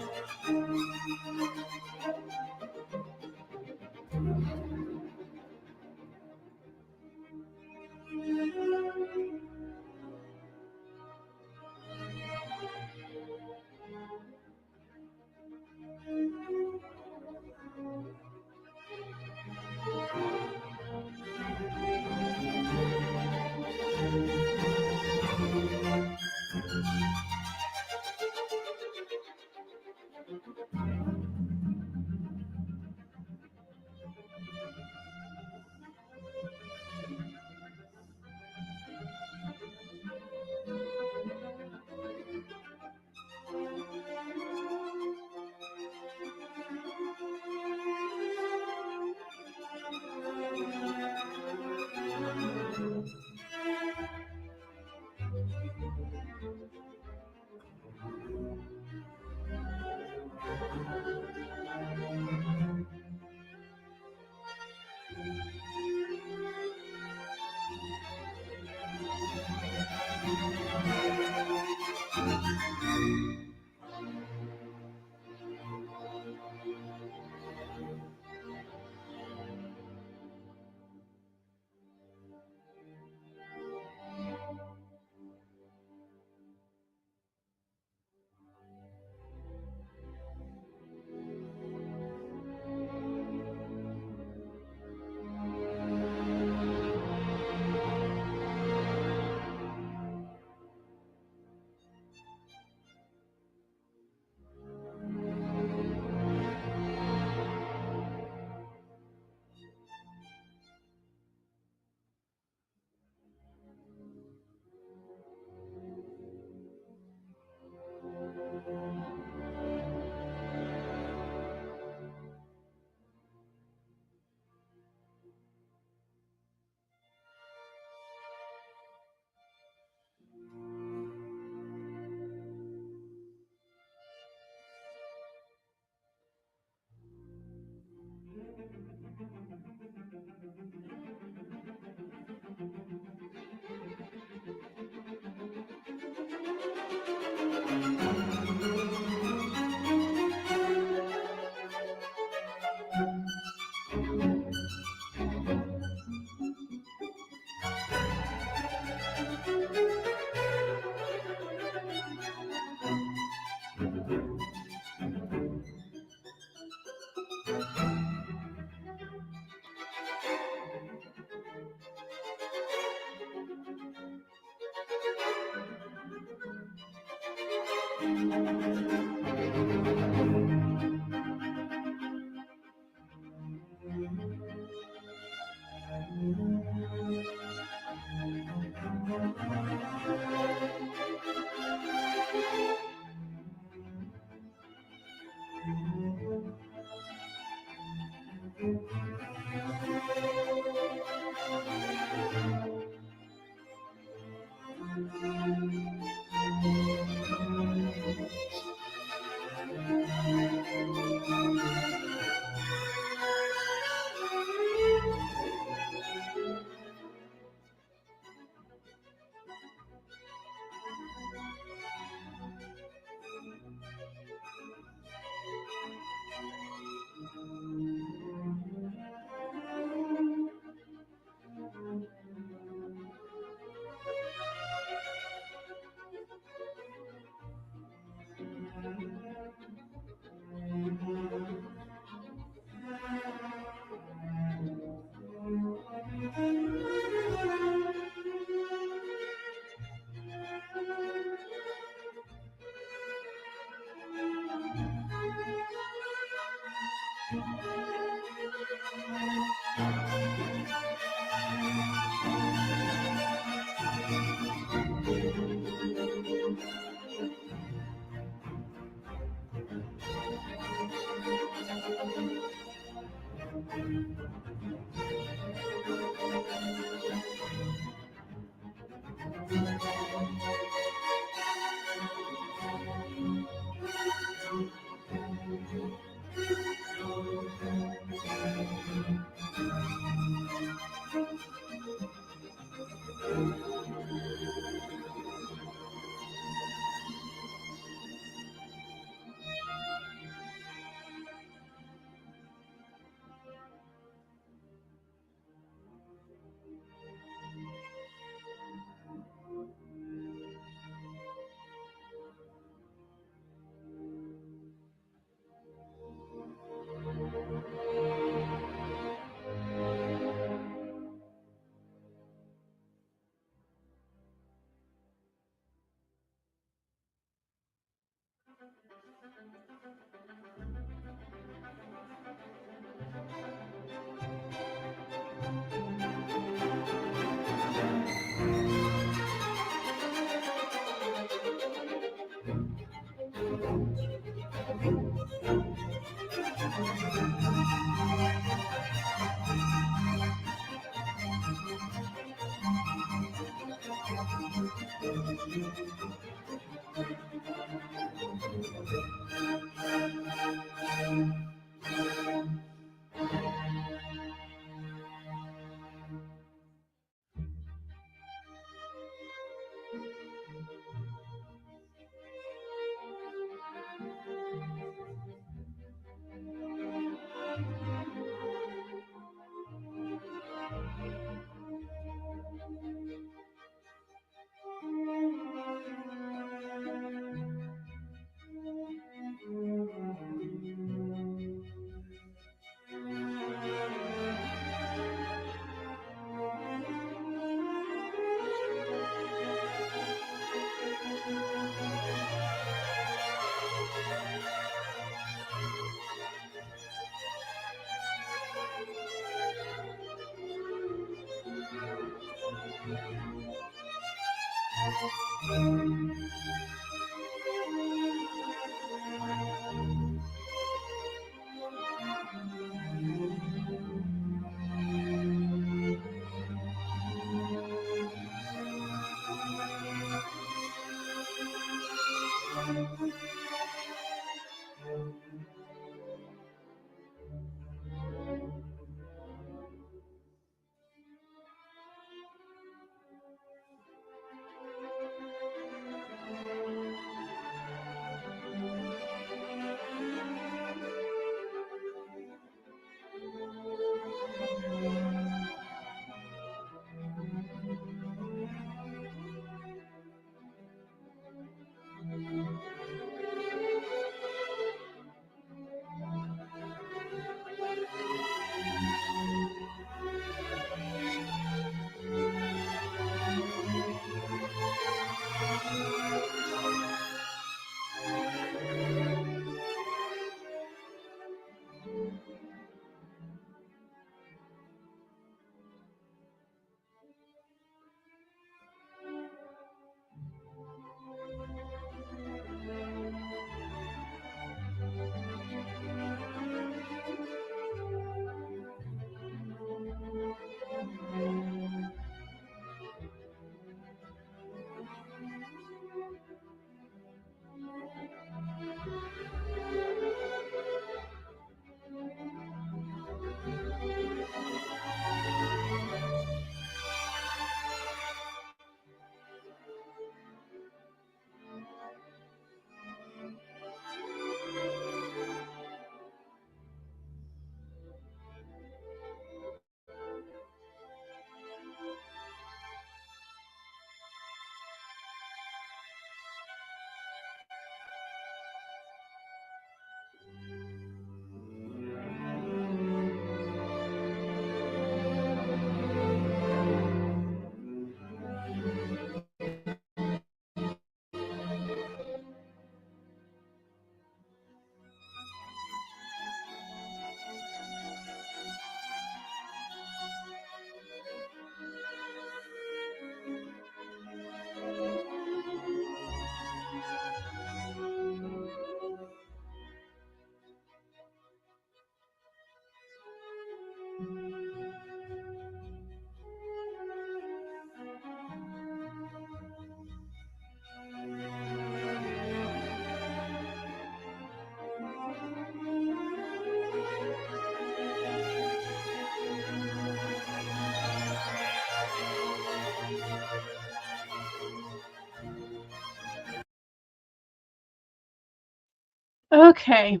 Okay.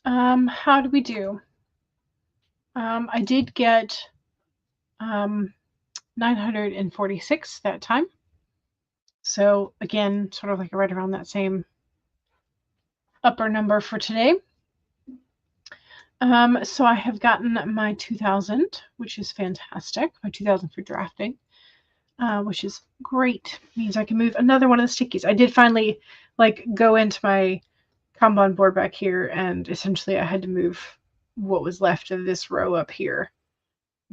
How do we do? I did get 946 that time. So again, sort of like right around that same upper number for today. So I have gotten my 2000, which is fantastic. My 2000 for drafting, which is great. Means I can move another one of the stickies. I did finally like go into my Kanban board back here, and essentially I had to move what was left of this row up here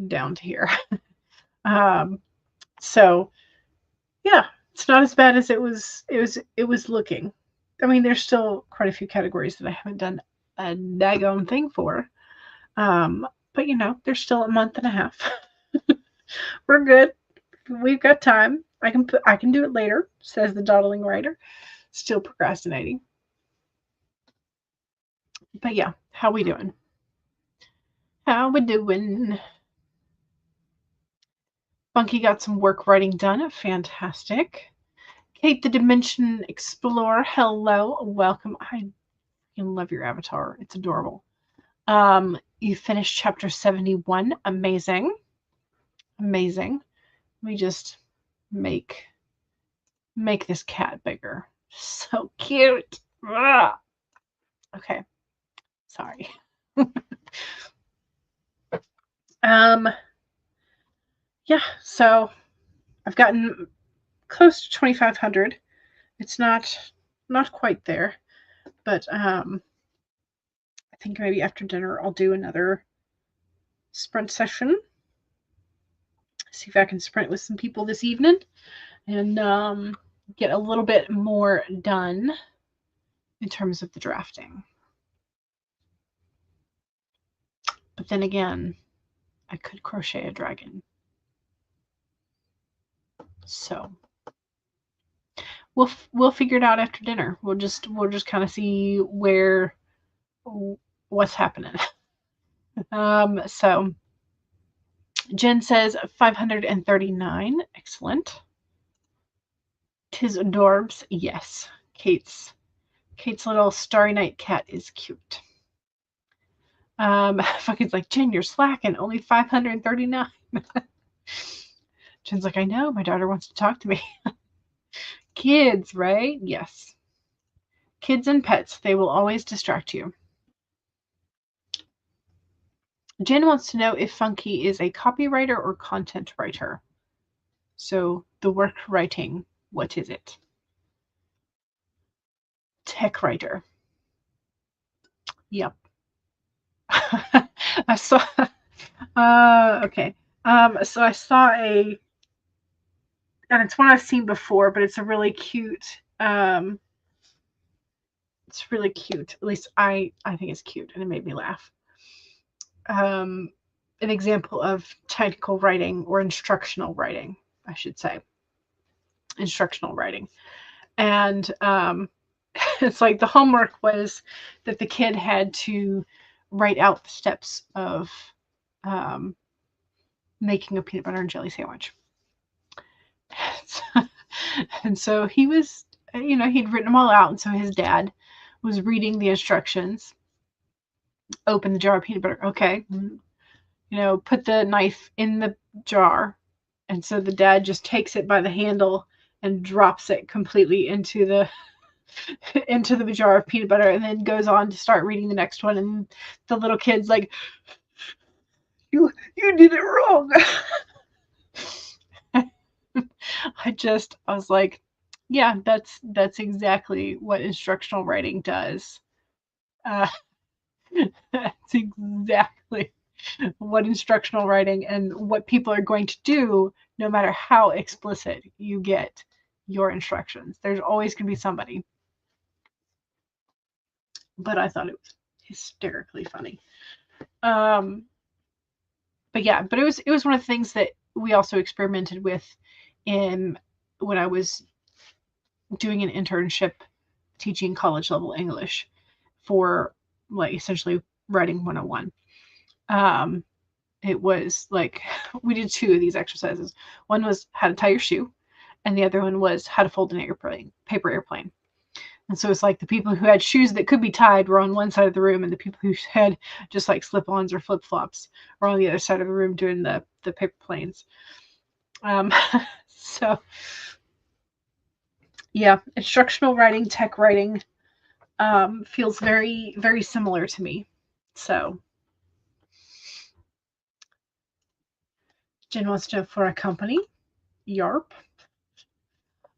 down to here. So yeah, it's not as bad as it was looking. I mean, there's still quite a few categories that I haven't done a daggone thing for. But you know, there's still a month and a half. We're good. We've got time. I can do it later, says the dawdling writer. Still procrastinating. But yeah, how we doing? How we doing? Funky got some work writing done. Fantastic. Kate the Dimension Explorer, hello, welcome. I love your avatar. It's adorable. You finished chapter 71. Amazing. Amazing. Let me just make this cat bigger. So cute. Ugh. Okay. Sorry. Yeah, so I've gotten close to 2,500. It's not quite there, but I think maybe after dinner I'll do another sprint session. See if I can sprint with some people this evening and get a little bit more done in terms of the drafting. But then again, I could crochet a dragon. So we'll figure it out after dinner. We'll just kind of see what's happening. So Jen says 539. Excellent. Tis adorbs. Yes. Kate's little Starry Night cat is cute. Fucking's like, Jen, you're slacking. Only 539. Jen's like, I know. My daughter wants to talk to me. Kids, right? Yes. Kids and pets, they will always distract you. Jen wants to know if Funky is a copywriter or content writer. So the work writing, what is it? Tech writer. Yep. I saw. Okay. So I saw and it's one I've seen before, but it's a really cute. It's really cute. At least I think it's cute, and it made me laugh. An example of technical writing or instructional writing, I should say. Instructional writing, and it's like the homework was that the kid had to write out the steps of making a peanut butter and jelly sandwich. And so he was, he'd written them all out, and so his dad was reading the instructions. Open the jar of peanut butter. Okay. Put the knife in the jar. And so the dad just takes it by the handle and drops it completely into the jar of peanut butter, and then goes on to start reading the next one. And the little kid's like, you did it wrong. I was like, yeah, that's exactly what instructional writing does. That's exactly what instructional writing and what people are going to do, no matter how explicit you get your instructions. There's always going to be somebody. But I thought it was hysterically funny. But yeah, but it was one of the things that we also experimented with when I was doing an internship teaching college level English for like essentially writing 101. It was like we did two of these exercises. One was how to tie your shoe, and the other one was how to fold an paper airplane. And so it's like the people who had shoes that could be tied were on one side of the room, and the people who had just like slip-ons or flip-flops were on the other side of the room doing the paper planes. So yeah, instructional writing, tech writing feels very, very similar to me. So Jen wants to know for a company. Yarp.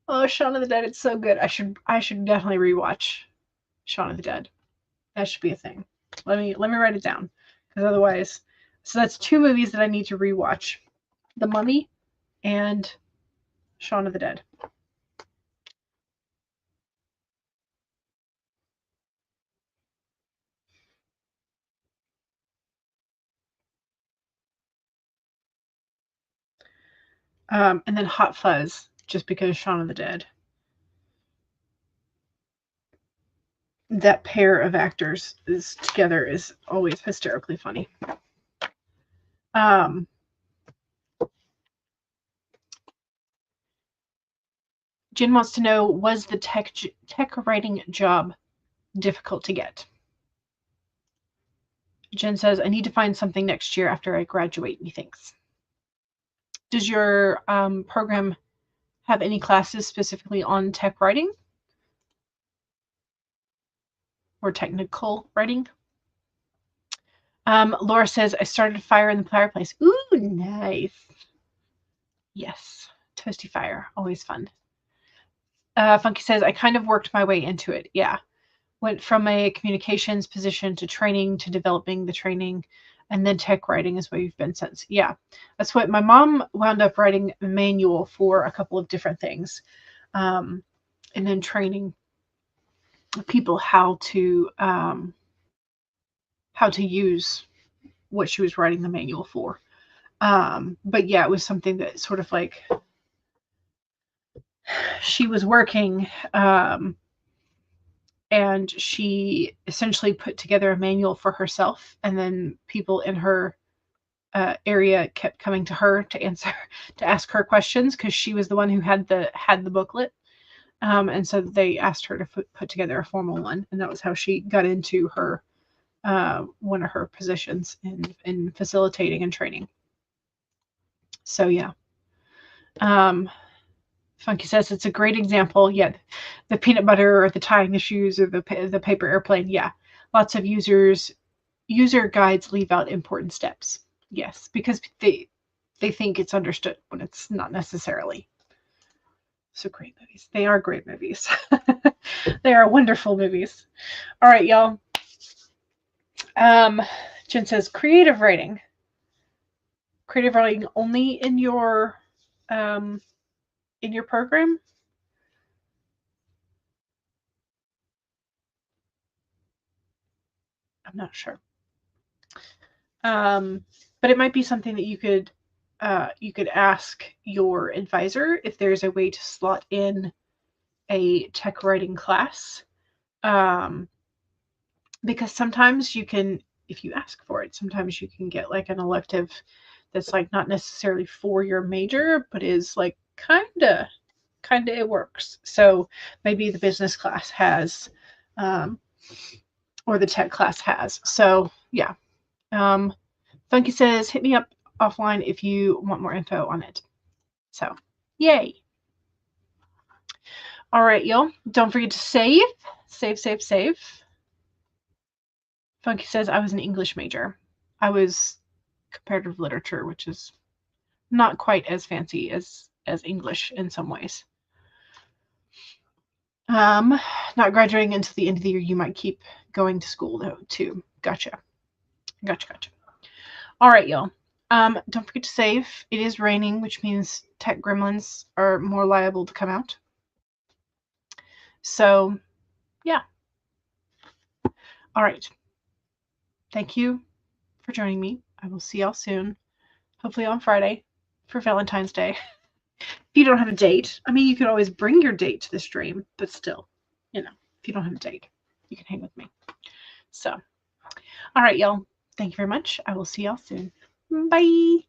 Oh, Shaun of the Dead, it's so good. I should definitely rewatch Shaun of the Dead. That should be a thing. Let me write it down. Because otherwise, so that's 2 movies that I need to rewatch. The Mummy and Shaun of the Dead. And then Hot Fuzz, just because Shaun of the Dead. That pair of actors together is always hysterically funny. Jen wants to know, was the tech writing job difficult to get? Jen says, I need to find something next year after I graduate, methinks. Does your program have any classes specifically on tech writing? Or technical writing? Laura says, I started a fire in the fireplace. Ooh, nice. Yes, toasty fire, always fun. Funky says, I kind of worked my way into it. Yeah. Went from a communications position to training to developing the training, and then tech writing is where you've been since. Yeah. That's what my mom wound up writing a manual for a couple of different things. And then training people how to use what she was writing the manual for. But yeah, it was something that sort of like she was working and she essentially put together a manual for herself, and then people in her area kept coming to her to ask her questions, because she was the one who had the booklet, and so they asked her to put together a formal one, and that was how she got into her one of her positions in facilitating and training. So yeah. Funky says it's a great example. Yeah, the peanut butter or the tying the shoes or the paper airplane. Yeah, lots of user guides leave out important steps. Yes, because they think it's understood when it's not necessarily. So great movies. They are great movies. They are wonderful movies. All right, y'all. Jen says creative writing. Creative writing only in your program? I'm not sure. But it might be something that you could ask your advisor if there's a way to slot in a tech writing class. Because sometimes you can, if you ask for it, sometimes you can get like an elective that's like not necessarily for your major, but is like kinda it works. So maybe the business class has, or the tech class has. So yeah. Funky says, hit me up offline if you want more info on it. So, yay. All right, y'all. Don't forget to save. Save. Funky says, I was an English major. I was comparative literature, which is not quite as fancy as English in some ways. Not graduating until the end of the year. You might keep going to school though too. Gotcha. All right, y'all. Don't forget to save. It is raining, which means tech gremlins are more liable to come out. So, yeah. All right. Thank you for joining me. I will see y'all soon. Hopefully on Friday for Valentine's Day. If you don't have a date, I mean, you could always bring your date to the stream, but still, if you don't have a date, you can hang with me. So, all right, y'all. Thank you very much. I will see y'all soon. Bye.